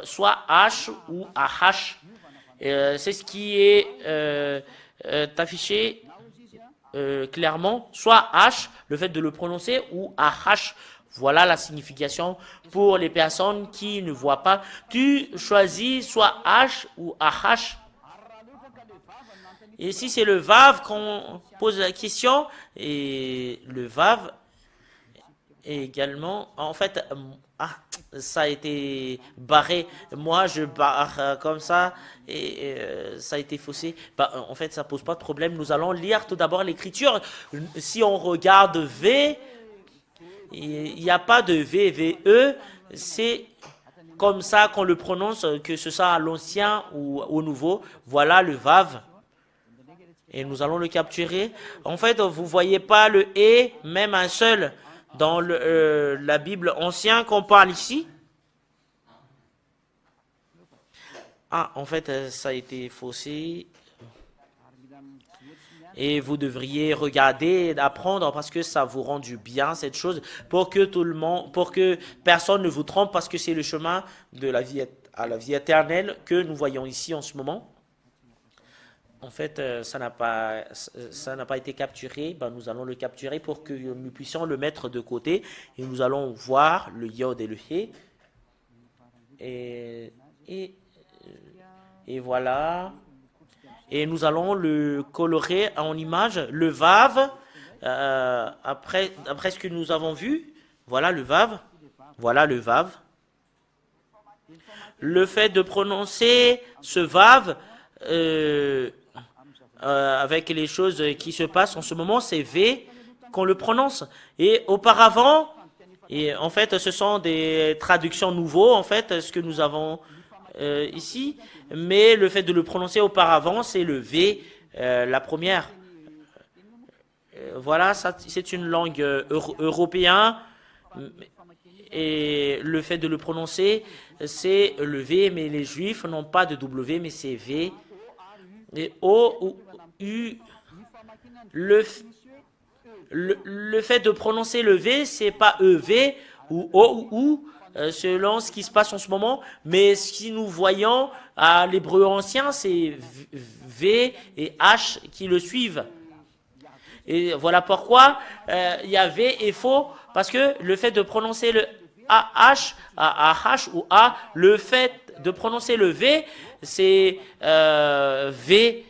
Speaker 1: soit H ou AH. C'est ce qui est affiché clairement, soit H, le fait de le prononcer, ou AH. Voilà la signification pour les personnes qui ne voient pas. Tu choisis soit H ou AH. Et ici, c'est le Vav qu'on pose la question. Et le Vav également, en fait, ça a été barré. Moi, je barre comme ça et ça a été faussé. En fait, ça pose pas de problème. Nous allons lire tout d'abord l'écriture. Si on regarde V, il n'y a pas de V, VE. C'est comme ça qu'on le prononce, que ce soit à l'ancien ou au nouveau. Voilà le Vav. Et nous allons le capturer. En fait, vous voyez pas le et, même un seul dans la Bible ancienne qu'on parle ici. En fait, ça a été faussé. Et vous devriez regarder et apprendre parce que ça vous rend du bien, cette chose, pour que tout le monde, pour que personne ne vous trompe, parce que c'est le chemin de la vie à la vie éternelle que nous voyons ici en ce moment. En fait, ça n'a pas été capturé. Nous allons le capturer pour que nous puissions le mettre de côté. Et nous allons voir le yod et le he. Et voilà. Et nous allons le colorer en image. Le vav, après ce que nous avons vu, voilà le vav. Voilà le vav. Le fait de prononcer ce vav, avec les choses qui se passent en ce moment, c'est V qu'on le prononce. Et auparavant, et en fait, ce sont des traductions nouveaux, en fait, ce que nous avons ici. Mais le fait de le prononcer auparavant, c'est le V, la première. Voilà, c'est une langue européenne. Et le fait de le prononcer, c'est le V, mais les Juifs n'ont pas de W, mais c'est V. Et O ou U, le fait de prononcer le V, c'est pas EV ou O ou U, selon ce qui se passe en ce moment, mais si nous voyons à l'hébreu ancien, c'est V et H qui le suivent. Et voilà pourquoi il y a V et faux, parce que le fait de prononcer le AH, AH ou A, le fait de prononcer le V, c'est V,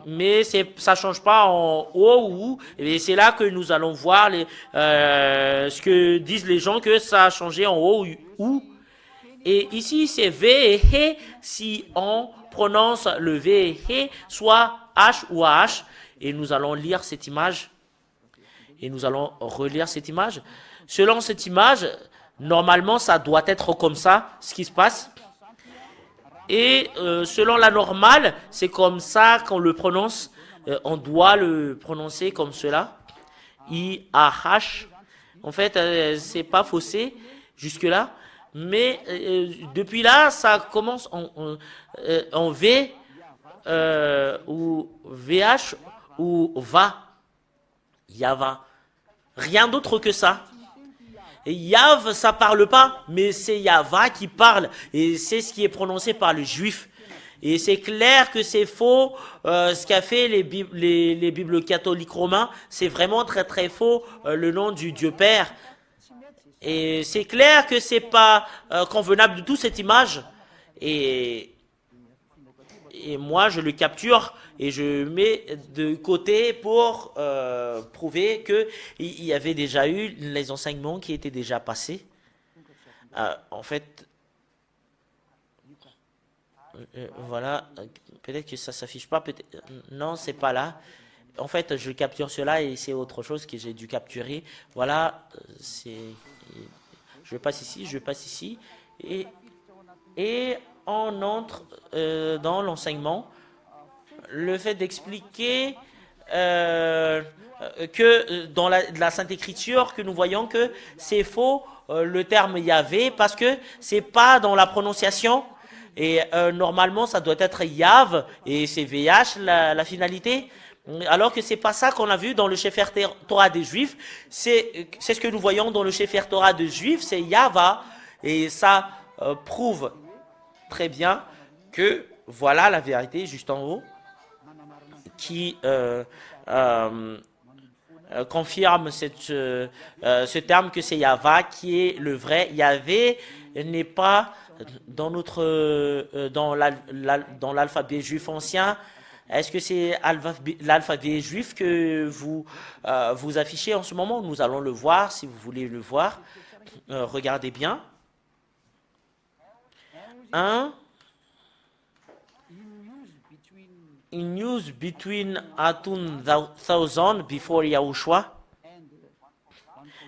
Speaker 1: mais ça change pas en O ou U. Et c'est là que nous allons voir ce que disent les gens, que ça a changé en O ou U. Et ici, c'est V et He, si on prononce le V et He, soit H ou AH. Et nous allons lire cette image. Et nous allons relire cette image. Selon cette image, normalement, ça doit être comme ça, ce qui se passe. Et selon la normale, c'est comme ça qu'on le prononce. On doit le prononcer comme cela. I-A-H. En fait, c'est pas faussé jusque-là. Mais depuis là, ça commence en V ou VH ou VA. Yava. Rien d'autre que ça. Et Yav, ça parle pas, mais c'est Yava qui parle. Et c'est ce qui est prononcé par le juif. Et c'est clair que c'est faux. Ce qu'a fait les Bibles catholiques romains, c'est vraiment très très faux. Le nom du Dieu Père. Et c'est clair que c'est pas convenable du tout cette image. Et moi, je le capture et je mets de côté pour prouver qu'il y avait déjà eu les enseignements qui étaient déjà passés. En fait, voilà, peut-être que ça s'affiche pas, non, c'est pas là. En fait, je capture cela et c'est autre chose que j'ai dû capturer. Voilà, je passe ici, et on entre dans l'enseignement. Le fait d'expliquer que dans la Sainte Écriture, que nous voyons que c'est faux le terme Yahvé, parce que c'est pas dans la prononciation. Et normalement, ça doit être Yav, et c'est VH la finalité. Alors que c'est pas ça qu'on a vu dans le Sefer Torah des Juifs. C'est ce que nous voyons dans le Sefer Torah des Juifs, c'est Yahva. Et ça prouve très bien que voilà la vérité juste en haut qui confirme ce terme que c'est Yahva qui est le vrai. Yahvé n'est pas dans dans l'alphabet juif ancien. Est-ce que c'est l'alphabet juif que vous affichez en ce moment? Nous allons le voir si vous voulez le voir. Regardez bien. 1. In use between 2000 before Yahushua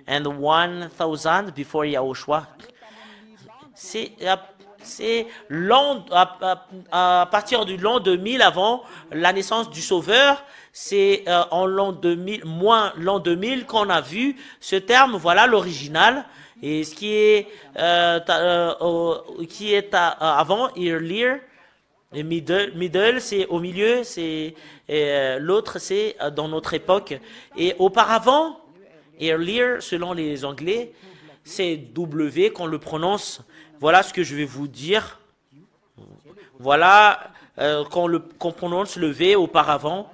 Speaker 1: and 1000 before Yahushua. C'est à partir du l'an 2000 avant la naissance du Sauveur, c'est en l'an 2000, moins l'an 2000 qu'on a vu ce terme, voilà l'original. Et ce qui est avant, earlier, et middle, c'est au milieu, l'autre, c'est dans notre époque. Et auparavant, earlier, selon les Anglais, c'est W qu'on le prononce. Voilà ce que je vais vous dire. Voilà qu'on prononce le V auparavant.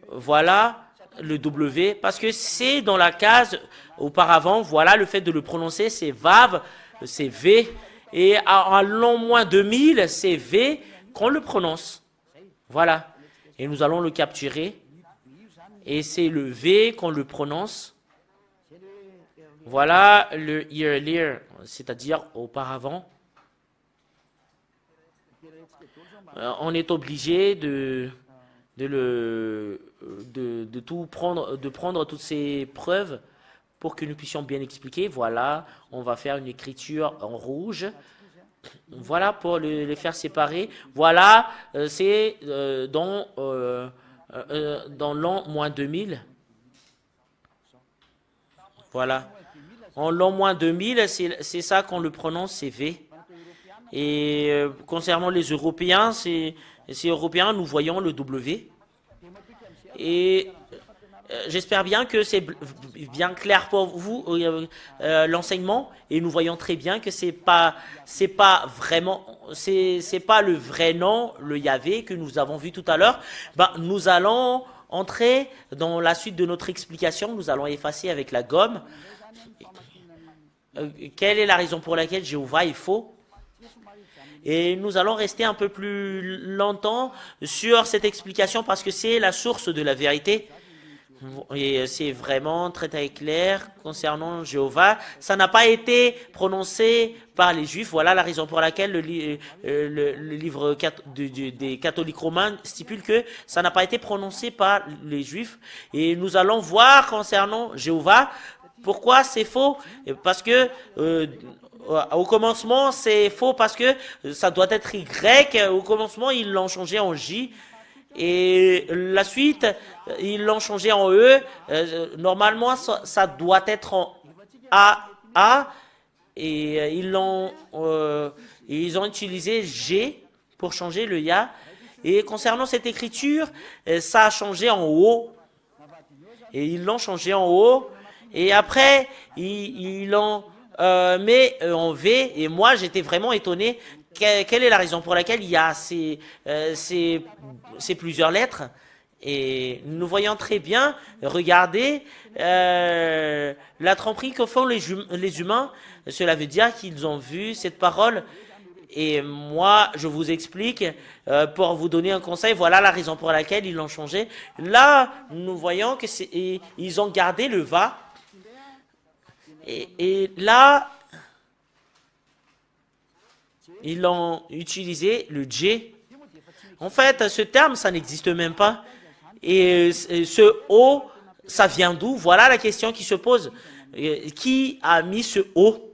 Speaker 1: Voilà le W, parce que c'est dans la case auparavant. Voilà le fait de le prononcer, c'est Vav, c'est V. Et à l'an moins 2000, c'est V qu'on le prononce. Voilà. Et nous allons le capturer. Et c'est le V qu'on le prononce. Voilà le earlier, c'est-à-dire auparavant. On est obligé de prendre toutes ces preuves pour que nous puissions bien expliquer. Voilà, on va faire une écriture en rouge. Voilà pour les faire séparer. Voilà, c'est dans l'an moins 2000. Voilà. En l'an moins 2000, c'est ça qu'on le prononce, c'est V. Et concernant les Européens, c'est Européens, nous voyons le W. Et j'espère bien que c'est bien clair pour vous l'enseignement. Et nous voyons très bien que c'est pas le vrai nom, le Yahvé que nous avons vu tout à l'heure. Ben, nous allons entrer dans la suite de notre explication. Nous allons effacer avec la gomme. Quelle est la raison pour laquelle Jéhovah est faux? Et nous allons rester un peu plus longtemps sur cette explication parce que c'est la source de la vérité. Et c'est vraiment très très clair concernant Jéhovah. Ça n'a pas été prononcé par les Juifs. Voilà la raison pour laquelle le livre des catholiques romains stipule que ça n'a pas été prononcé par les Juifs. Et nous allons voir concernant Jéhovah pourquoi c'est faux. Parce que au commencement, c'est faux parce que ça doit être Y. Au commencement, ils l'ont changé en J. Et la suite, ils l'ont changé en E. Normalement, ça doit être en A. Et ils ont utilisé G pour changer le Ya. Et concernant cette écriture, ça a changé en O. Et ils l'ont changé en O. Et après, ils l'ont mis en V. Et moi, j'étais vraiment étonné. Quelle est la raison pour laquelle il y a ces plusieurs lettres? Et nous voyons très bien, regardez, la tromperie que font les humains, cela veut dire qu'ils ont vu cette parole. Et moi, je vous explique, pour vous donner un conseil, voilà la raison pour laquelle ils l'ont changé. Là, nous voyons que ils ont gardé le va. Et là, ils ont utilisé le J. En fait, ce terme, ça n'existe même pas. Et ce O, ça vient d'où? Voilà la question qui se pose. Qui a mis ce O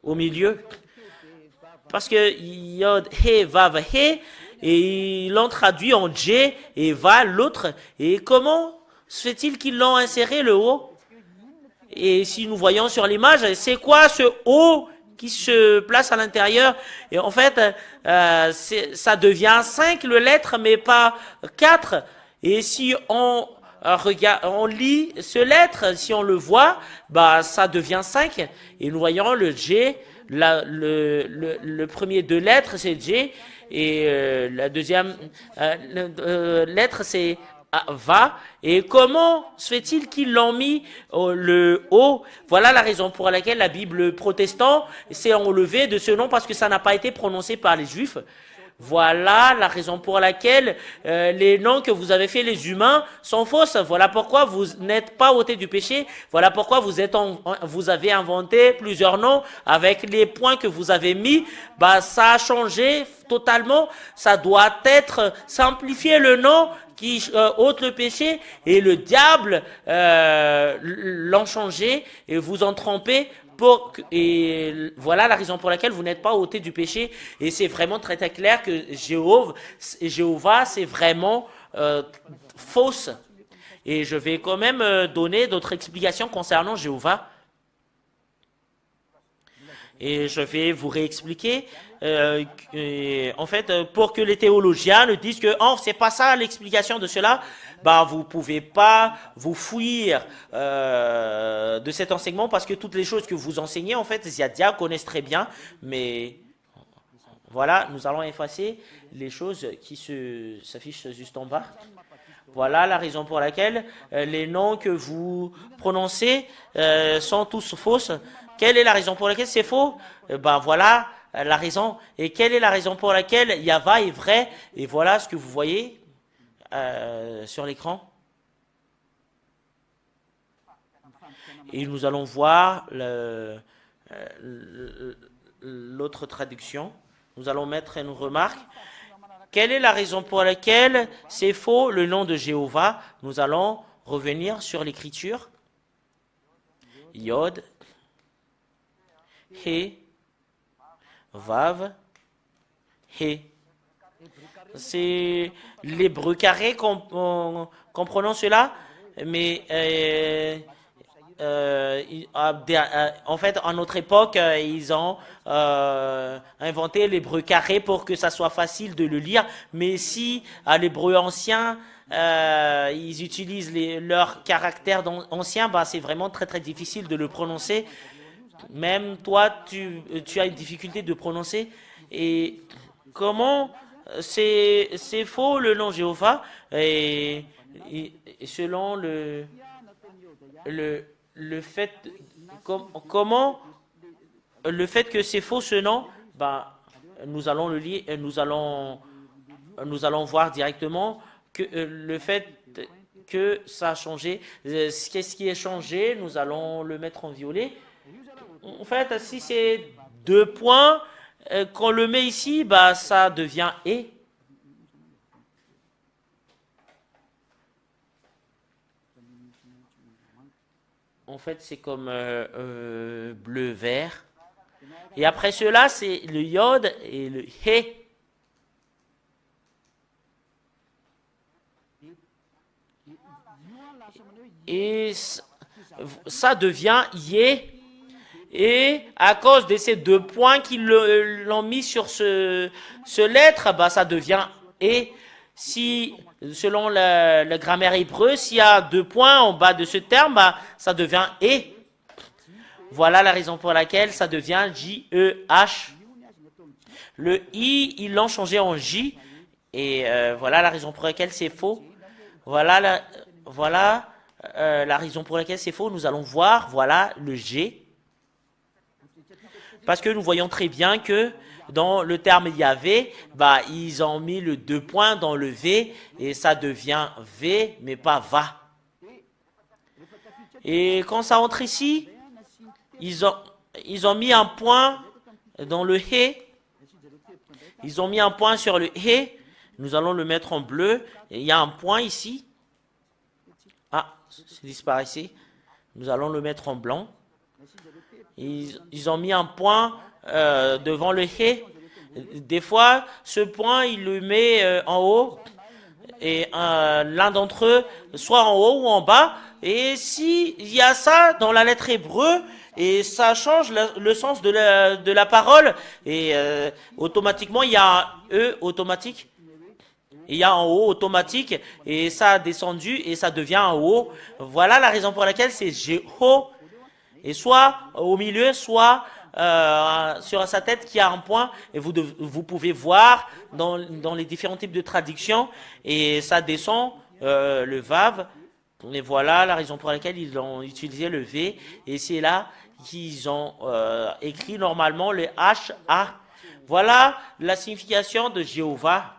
Speaker 1: au milieu? Parce que Yod, He, Vav, He, et ils l'ont traduit en J et Va, l'autre. Et comment se fait-il qu'ils l'ont inséré, le O? Et si nous voyons sur l'image, c'est quoi ce O qui se place à l'intérieur? Et en fait, ça devient 5 lettres, mais pas 4. Et si on regarde, on lit ce lettre, si on le voit, bah ça devient 5. Et nous voyons le J, le premier deux lettres c'est J, et la deuxième lettre c'est va. Et comment se fait-il qu'ils l'ont mis le O? Voilà la raison pour laquelle la Bible protestant s'est enlevée de ce nom, parce que ça n'a pas été prononcé par les Juifs. Voilà la raison pour laquelle les noms que vous avez fait les humains sont fausses. Voilà pourquoi vous n'êtes pas ôtés du péché. Voilà pourquoi vous avez inventé plusieurs noms avec les points que vous avez mis. Bah, ça a changé totalement. Ça doit être simplifié le nom qui ôte le péché, et le diable l'ont changé et vous en trompez. Et voilà la raison pour laquelle vous n'êtes pas ôtés du péché. Et c'est vraiment très très clair que Jéhovah c'est vraiment fausse. Et je vais quand même donner d'autres explications concernant Jéhovah. Et je vais vous réexpliquer. En fait, pour que les théologiens ne disent que oh, c'est pas ça l'explication de cela, bah vous pouvez pas vous fuir de cet enseignement, parce que toutes les choses que vous enseignez, en fait, Ziadia connaissent très bien. Mais voilà, nous allons effacer les choses qui s'affichent juste en bas. Voilà la raison pour laquelle les noms que vous prononcez sont tous fausses. Quelle est la raison pour laquelle c'est faux? Ben voilà la raison. Et quelle est la raison pour laquelle Yahva est vrai? Et voilà ce que vous voyez sur l'écran. Et nous allons voir l'autre traduction. Nous allons mettre une remarque. Quelle est la raison pour laquelle c'est faux le nom de Jéhovah? Nous allons revenir sur l'écriture. Yod, He, Vav, He. C'est l'hébreu carré comprenons cela, mais en fait, à notre époque, ils ont inventé l'hébreu carré pour que ça soit facile de le lire. Mais si à l'hébreu ancien, ils utilisent leurs caractères anciens, bah, c'est vraiment très très difficile de le prononcer. Même toi, tu as une difficulté de prononcer. Et comment c'est faux le nom Jéhovah, et selon le fait, comment le fait que c'est faux ce nom, bah, nous allons le lire, nous allons voir directement que le fait que ça a changé. Qu'est-ce qui est changé? Nous allons le mettre en violet. En fait, si c'est 2 points, qu'on le met ici, bah, ça devient et. En fait, c'est comme bleu-vert. Et après cela, c'est le yod et le he. Et ça devient yé. Et à cause de ces 2 points qu'ils l'ont mis sur ce lettre, bah, ça devient et. Si, selon la grammaire hébreu, s'il y a 2 points en bas de ce terme, bah, ça devient et. Voilà la raison pour laquelle ça devient J-E-H. Le I, ils l'ont changé en J. Et voilà la raison pour laquelle c'est faux. Voilà la raison pour laquelle c'est faux. Nous allons voir, voilà, le G. Parce que nous voyons très bien que dans le terme Yahvé, bah, ils ont mis le 2 points dans le V et ça devient V, mais pas va. Et quand ça entre ici, ils ont mis un point dans le He. Ils ont mis un point sur le He. Nous allons le mettre en bleu. Et il y a un point ici. Ah, c'est disparaissé. Nous allons le mettre en blanc. Ils ont mis un point devant le He. Des fois, ce point, il le met en haut. Et l'un d'entre eux, soit en haut ou en bas. Et s'il y a ça dans la lettre hébreu, et ça change le sens de la parole, et automatiquement, il y a un E automatique. Il y a en haut automatique et ça a descendu et ça devient en haut. Voilà la raison pour laquelle c'est Jeho. Et soit au milieu, soit sur sa tête qui a un point. Et vous pouvez voir dans les différents types de traductions. Et ça descend le Vav. Et voilà la raison pour laquelle ils ont utilisé le V. Et c'est là qu'ils ont écrit normalement le H-A. Voilà la signification de Jéhovah.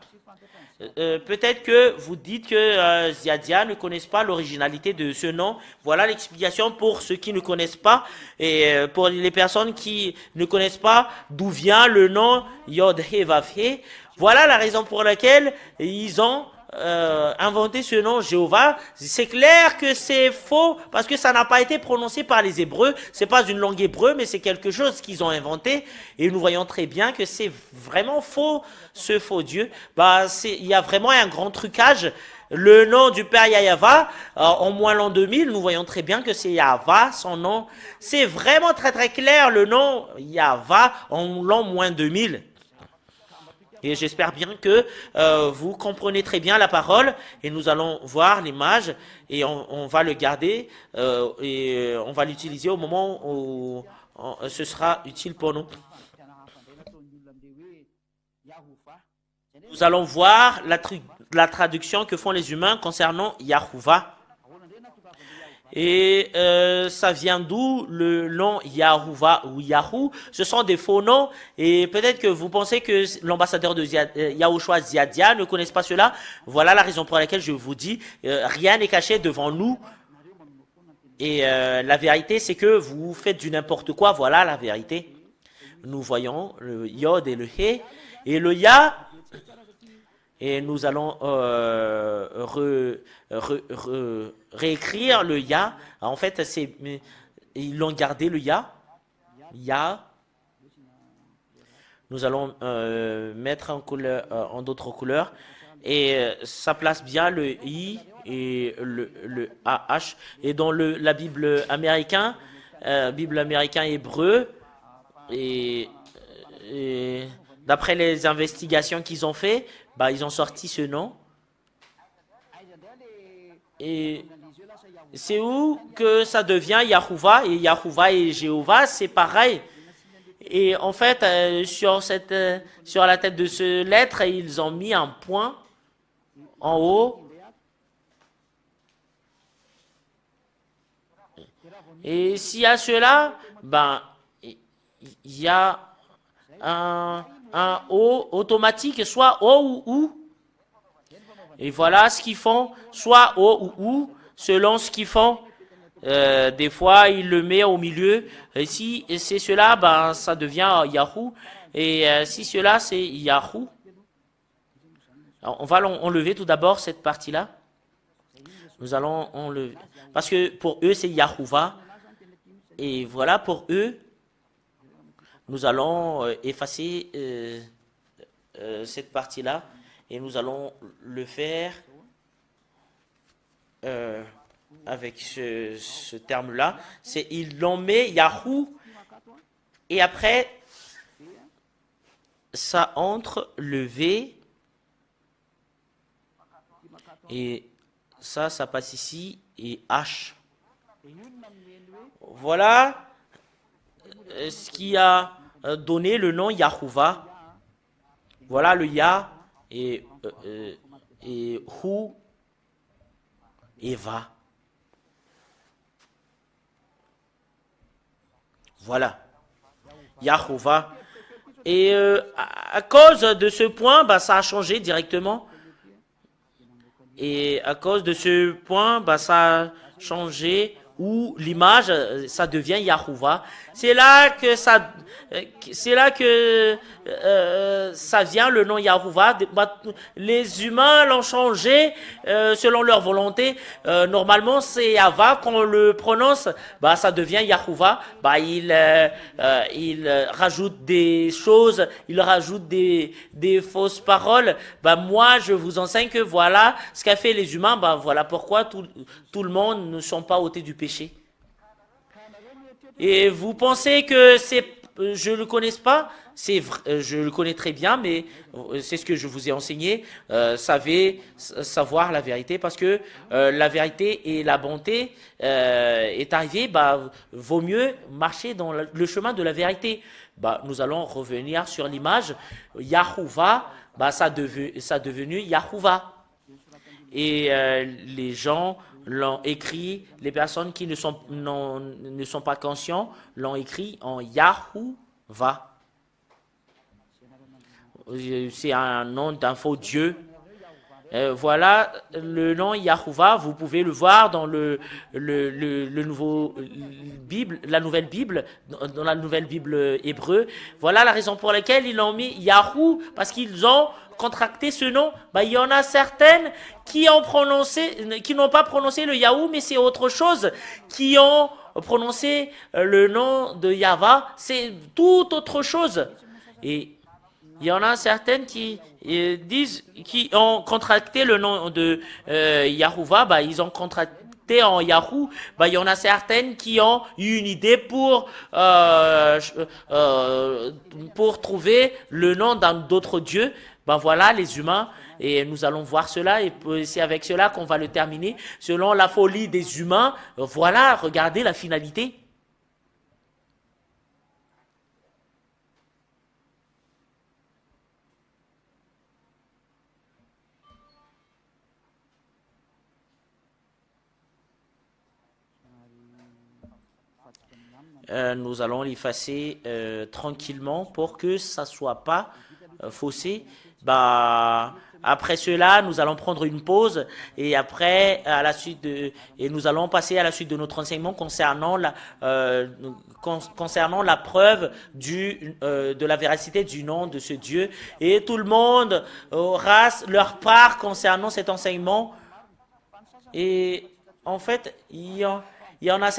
Speaker 1: Peut-être que vous dites que Ziadia ne connaissent pas l'originalité de ce nom. Voilà l'explication pour ceux qui ne connaissent pas et pour les personnes qui ne connaissent pas d'où vient le nom Yod He Vav He. Voilà la raison pour laquelle ils ont inventé ce nom Jéhovah. C'est clair que c'est faux parce que ça n'a pas été prononcé par les Hébreux. C'est pas une langue hébreu, mais c'est quelque chose qu'ils ont inventé. Et nous voyons très bien que c'est vraiment faux, ce faux Dieu. Il y a vraiment un grand trucage. Le nom du père Yahva, en moins l'an 2000, nous voyons très bien que c'est Yahva, son nom. C'est vraiment très très clair, le nom Yahva en l'an moins 2000. Et j'espère bien que vous comprenez très bien la parole et nous allons voir l'image et on va le garder et on va l'utiliser au moment où ce sera utile pour nous. Nous allons voir la traduction que font les humains concernant Yahuwah. Et ça vient d'où le nom Yahuwah ou Yahou? Ce sont des faux noms et peut-être que vous pensez que l'ambassadeur de Yahushua Ziadia ne connaisse pas cela. Voilà la raison pour laquelle je vous dis, rien n'est caché devant nous. Et la vérité, c'est que vous faites du n'importe quoi. Voilà la vérité. Nous voyons le Yod et le He et le Ya. Et nous allons réécrire le Ya. En fait, ils l'ont gardé le Ya. Ya. Nous allons mettre en d'autres couleurs. Et ça place bien le I et le AH. Et dans la Bible américaine hébreu, et d'après les investigations qu'ils ont fait, ils ont sorti ce nom. Et c'est où que ça devient Yahuwah et Yahuwah et Jéhovah, c'est pareil. Et en fait, sur la tête de ce lettre, ils ont mis un point en haut. Et s'il y a cela, il y a un O automatique, soit O ou OU. Et voilà ce qu'ils font, soit O ou OU, selon ce qu'ils font. Des fois, il le met au milieu. Et si c'est cela, ça devient Yahoo. Et si cela, c'est Yahoo. Alors, on va enlever tout d'abord cette partie-là. Nous allons enlever. Parce que pour eux, c'est Yahuwah. Et voilà, pour eux, nous allons effacer cette partie-là. Et nous allons le faire avec ce terme-là. Ils l'ont mis Yahoo. Et après, ça entre le V. Et ça passe ici. Et H. Voilà ce qui a donné le nom Yahuwah. Voilà le Ya et Hu et Va. Voilà. Yahuwah. Et à cause de ce point, ça a changé directement. Et à cause de ce point, ça a changé où l'image, ça devient Yahuwah. C'est là que ça vient le nom Yahuwah. Les humains l'ont changé selon leur volonté. Normalement, c'est Yahva. Quand on le prononce, ça devient Yahuwah. Il rajoute des choses, il rajoute des fausses paroles. Moi, je vous enseigne que voilà ce qu'a fait les humains. Voilà pourquoi tout le monde ne sont pas ôtés du péché. Et vous pensez que c'est je le connais pas, je le connais très bien, mais c'est ce que je vous ai enseigné. Savez savoir la vérité, parce que la vérité et la bonté est arrivée. Bah, vaut mieux marcher dans le chemin de la vérité. Bah, nous allons revenir sur l'image. Yahuwah, bah, ça devenu Yahuwah. Et les gens l'ont écrit, les personnes qui ne sont pas conscients l'ont écrit en Yahuwah. C'est un nom d'un faux Dieu. Voilà le nom Yahuwah, vous pouvez le voir dans le nouveau Bible, la nouvelle Bible, dans la nouvelle Bible hébreu. Voilà la raison pour laquelle ils l'ont mis Yahou, parce qu'ils ont contracté ce nom. Bah, il y en a certaines qui n'ont pas prononcé le Yahou, mais c'est autre chose, qui ont prononcé le nom de Yahva, c'est tout autre chose. Et il y en a certaines qui qui ont contracté le nom de Yahuwah, bah, ils ont contracté en Yahou. Bah, il y en a certaines qui ont eu une idée pour trouver le nom d'un d'autres dieux. Ben voilà, les humains, et nous allons voir cela, et c'est avec cela qu'on va le terminer. Selon la folie des humains, voilà, regardez la finalité. Nous allons l'effacer tranquillement pour que ça ne soit pas faussé. Bah, après cela, nous allons prendre une pause et après, et nous allons passer à la suite de notre enseignement concernant concernant la preuve de la véracité du nom de ce Dieu. Et tout le monde aura leur part concernant cet enseignement. Et en fait, il y en a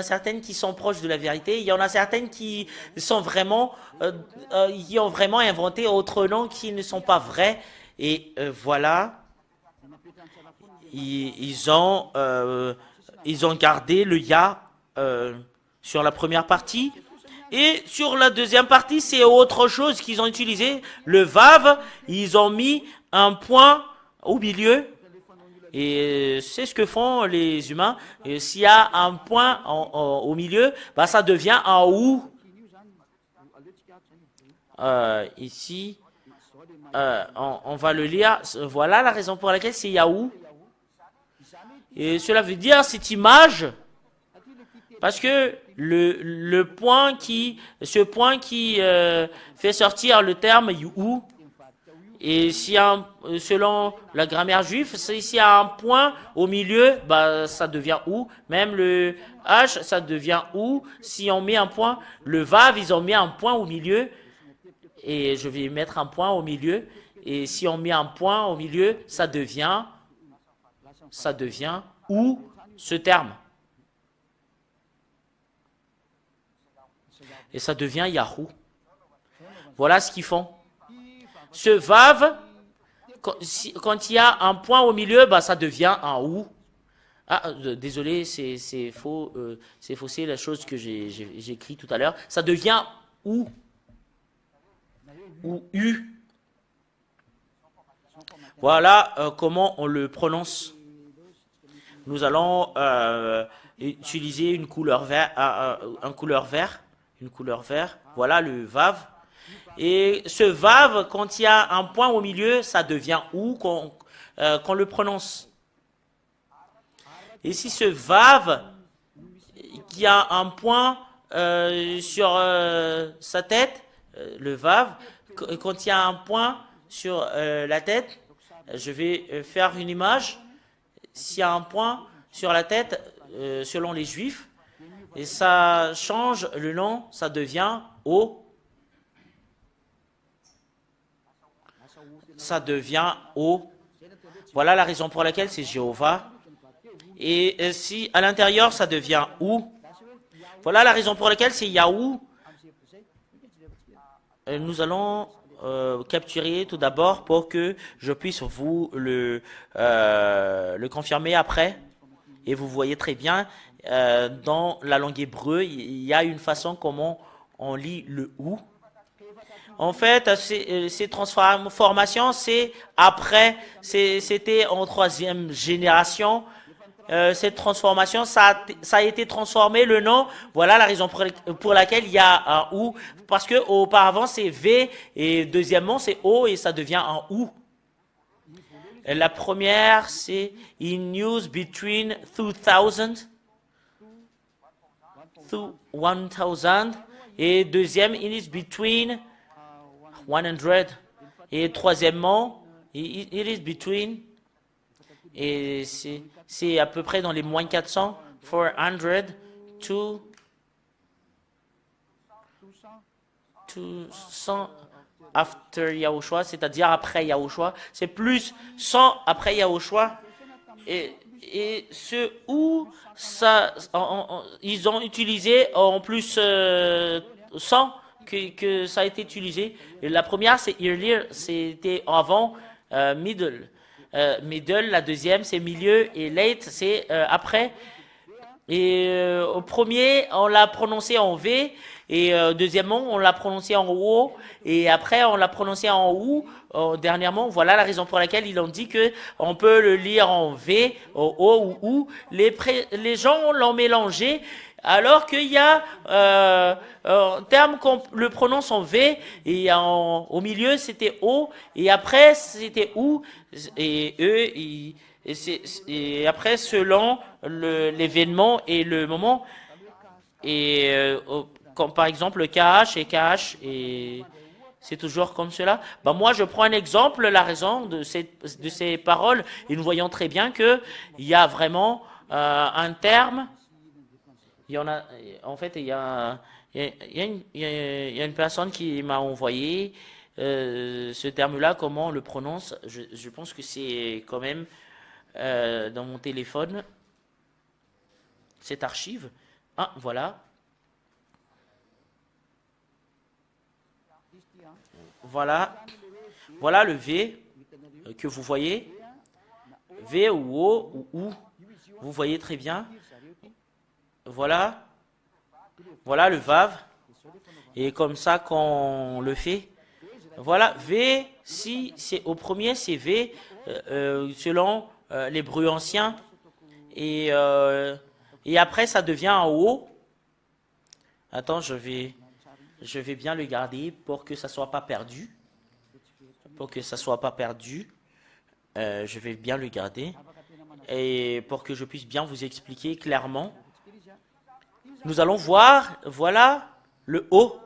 Speaker 1: certaines qui sont proches de la vérité. Il y en a certaines qui sont vraiment, qui ont vraiment inventé autres noms qui ne sont pas vrais. Et voilà, ils ont gardé le Ya sur la première partie. Et sur la deuxième partie, c'est autre chose qu'ils ont utilisé. Le Vav, ils ont mis un point au milieu. Et c'est ce que font les humains. S'il y a un point au milieu, bah, ça devient un ou. Ici, on va le lire. Voilà la raison pour laquelle c'est Yahoo. Et cela veut dire cette image, parce que ce point qui fait sortir le terme you. Et si selon la grammaire juive, s'il y a un point au milieu, bah, ça devient ou. Même le H, ça devient ou. Si on met un point, le Vav, ils ont mis un point au milieu. Et je vais mettre un point au milieu. Et si on met un point au milieu, ça devient ou ce terme. Et ça devient Yahoo. Voilà ce qu'ils font. Ce Vav, quand il y a un point au milieu, bah, ça devient un ou. Ah, désolé, c'est faux, c'est faussé la chose que j'ai écrit tout à l'heure. Ça devient ou u. Voilà comment on le prononce. Nous allons utiliser une couleur vert, une couleur vert. Voilà le Vav. Et ce Vav, quand il y a un point au milieu, ça devient ou qu'on le prononce. Et si ce Vav, qui a un point sur sa tête, le Vav, quand il y a un point sur la tête, je vais faire une image. S'il y a un point sur la tête, selon les Juifs, et ça change le nom, ça devient O. Ça devient O. Voilà la raison pour laquelle c'est Jéhovah. Et si à l'intérieur ça devient ou, voilà la raison pour laquelle c'est Yahou. Nous allons capturer tout d'abord pour que je puisse vous le confirmer après. Et vous voyez très bien, dans la langue hébreu, il y a une façon comment on lit le ou. En fait, ces transformations, c'est après, c'était en troisième génération. Cette transformation, ça a été transformé, le nom. Voilà la raison pour laquelle il y a un ou. Parce que auparavant, c'est V et deuxièmement, c'est O et ça devient un ou. La première, c'est in use between 2000 to 1000. Et deuxième, it is between 100. Et troisièmement, it is between, et c'est à peu près dans les moins 400, 400 to 100 after Yahushua, c'est-à-dire après Yahushua. C'est plus 100 après Yahushua. Et ce où ça, ils ont utilisé en plus 100 que ça a été utilisé. Et la première, c'est earlier, c'était avant middle. Middle, la deuxième, c'est milieu et late, c'est après. Et au premier, on l'a prononcé en V. Et deuxièmement, on l'a prononcé en O. Et après, on l'a prononcé en OU. Dernièrement, voilà la raison pour laquelle ils ont dit que on peut le lire en V, en O ou OU. Les gens l'ont mélangé. Alors qu'il y a un terme qu'on le prononce en V et au milieu c'était O et après c'était OU et eux et après selon l'événement et le moment et comme par exemple le KH et KH et c'est toujours comme cela. Ben moi je prends un exemple, la raison de ces paroles et nous voyons très bien que il y a vraiment un terme. Il y en a, en fait, il y a une personne qui m'a envoyé ce terme-là, comment on le prononce. Je pense que c'est quand même dans mon téléphone, cette archive. Ah, voilà. Voilà. Voilà le V que vous voyez. V ou O ou OU. Vous voyez très bien. Voilà, voilà le Vav, et comme ça qu'on le fait. Voilà, V, si c'est au premier, c'est V, selon l'hébreu ancien, et après ça devient en O. Attends, je vais bien le garder pour que ça soit pas perdu. Pour que ça soit pas perdu, je vais bien le garder, et pour que je puisse bien vous expliquer clairement. Nous allons voir, voilà le O,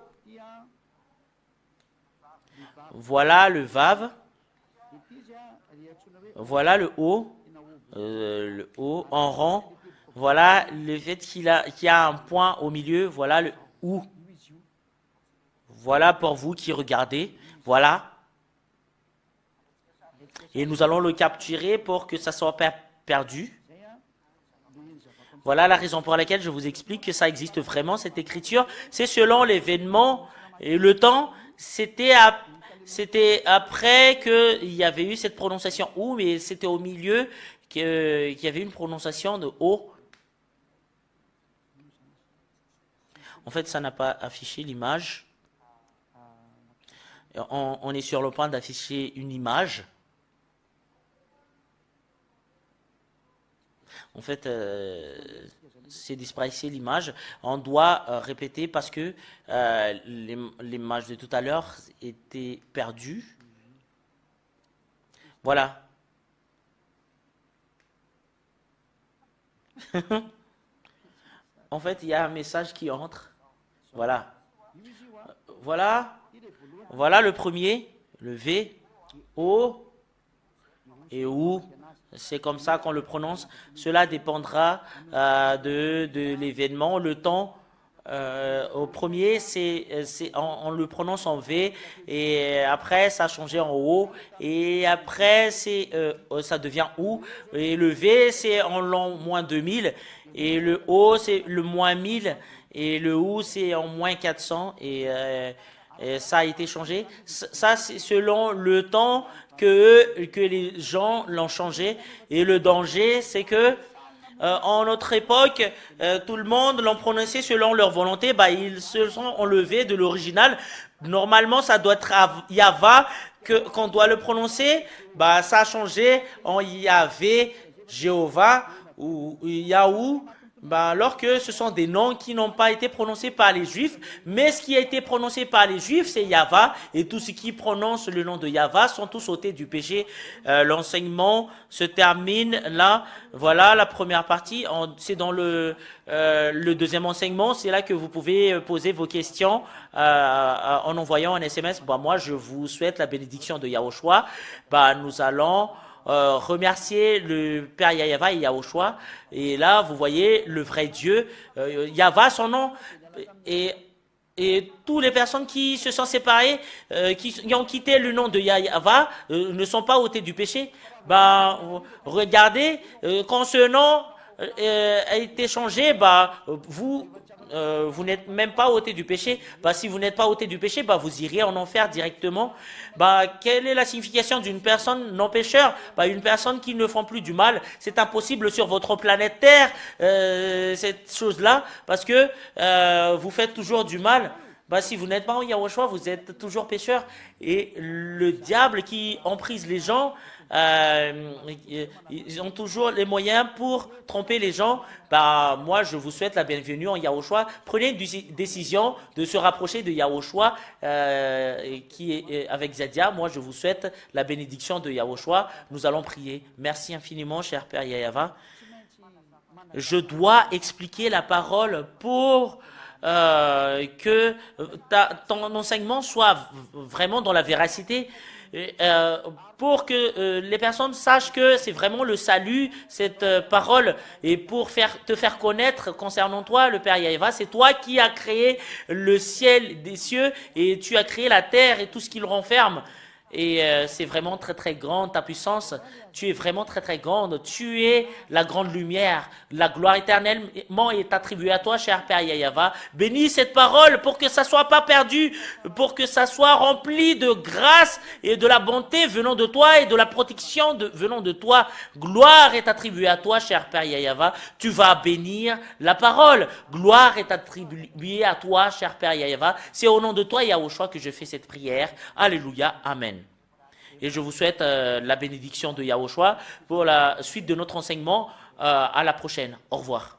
Speaker 1: voilà le Vav, voilà le O en rang, voilà le fait qu'il y a un point au milieu, voilà le OU. Voilà pour vous qui regardez, voilà. Et nous allons le capturer pour que ça soit perdu. Voilà la raison pour laquelle je vous explique que ça existe vraiment, cette écriture. C'est selon l'événement et le temps. C'était après qu'il y avait eu cette prononciation OU, mais c'était au milieu qu'il y avait une prononciation de O. En fait, ça n'a pas affiché l'image. On est sur le point d'afficher une image. En fait, c'est displacer l'image. On doit répéter parce que l'image de tout à l'heure était perdue. Voilà. En fait, il y a un message qui entre. Voilà. Voilà. Voilà le premier, le V, O et OU. C'est comme ça qu'on le prononce. Cela dépendra de l'événement, le temps. Au premier, on le prononce en V et après ça a changé en O et après ça devient OU et le V c'est en l'an moins 2000 et le O c'est le moins 1000 et le OU c'est en moins 400 et ça a été changé. Ça c'est selon le temps que les gens l'ont changé et le danger c'est que En notre époque, tout le monde l'ont prononcé selon leur volonté. Bah, ils se sont enlevés de l'original. Normalement, ça doit être Yahva qu'on doit le prononcer. Bah, ça a changé en Yahvé, Jéhovah ou Yahou. Bah, alors que ce sont des noms qui n'ont pas été prononcés par les Juifs, mais ce qui a été prononcé par les Juifs, c'est Yahva, et tous ceux qui prononcent le nom de Yahva sont tous ôtés du péché. L'enseignement se termine là. Voilà la première partie. C'est dans le deuxième enseignement, c'est là que vous pouvez poser vos questions en envoyant un SMS. Bah, moi, je vous souhaite la bénédiction de Yahushua. Bah, nous allons remercier le Père Yahva et Yahushua. Et là, vous voyez le vrai Dieu. Yahva, son nom. Et toutes les personnes qui se sont séparées, qui ont quitté le nom de Yahva, ne sont pas ôtées du péché. Bah, regardez, quand ce nom a été changé, bah, vous n'êtes même pas ôté du péché. Bah, si vous n'êtes pas ôté du péché, bah, vous irez en enfer directement. Bah, quelle est la signification d'une personne non pécheur? Bah, une personne qui ne font plus du mal. C'est impossible sur votre planète Terre, cette chose-là, parce que vous faites toujours du mal. Bah, si vous n'êtes pas en Yahushua, vous êtes toujours pécheur. Et le diable qui emprise les gens, ils ont toujours les moyens pour tromper les gens. Bah, moi, je vous souhaite la bienvenue en Yahushua. Prenez une décision de se rapprocher de Yahushua qui est avec Zadia. Moi, je vous souhaite la bénédiction de Yahushua. Nous allons prier. Merci infiniment, cher Père Yahva. Je dois expliquer la parole pour que ton enseignement soit vraiment dans la véracité, pour que les personnes sachent que c'est vraiment le salut, cette parole, et pour te faire connaître concernant toi, le Père Yahva, c'est toi qui as créé le ciel des cieux, et tu as créé la terre et tout ce qui le renferme. Et c'est vraiment très très grande ta puissance. Tu es vraiment très très grande. Tu es la grande lumière. La gloire éternellement est attribuée à toi, cher Père Yahva. Bénis cette parole pour que ça soit pas perdu, pour que ça soit rempli de grâce et de la bonté venant de toi et de la protection venant de toi. Gloire est attribuée à toi, cher Père Yahva. Tu vas bénir la parole. Gloire est attribuée à toi, cher Père Yahva. C'est au nom de toi, Yahushua, que je fais cette prière. Alléluia. Amen. Et je vous souhaite la bénédiction de Yahushua pour la suite de notre enseignement. À la prochaine. Au revoir.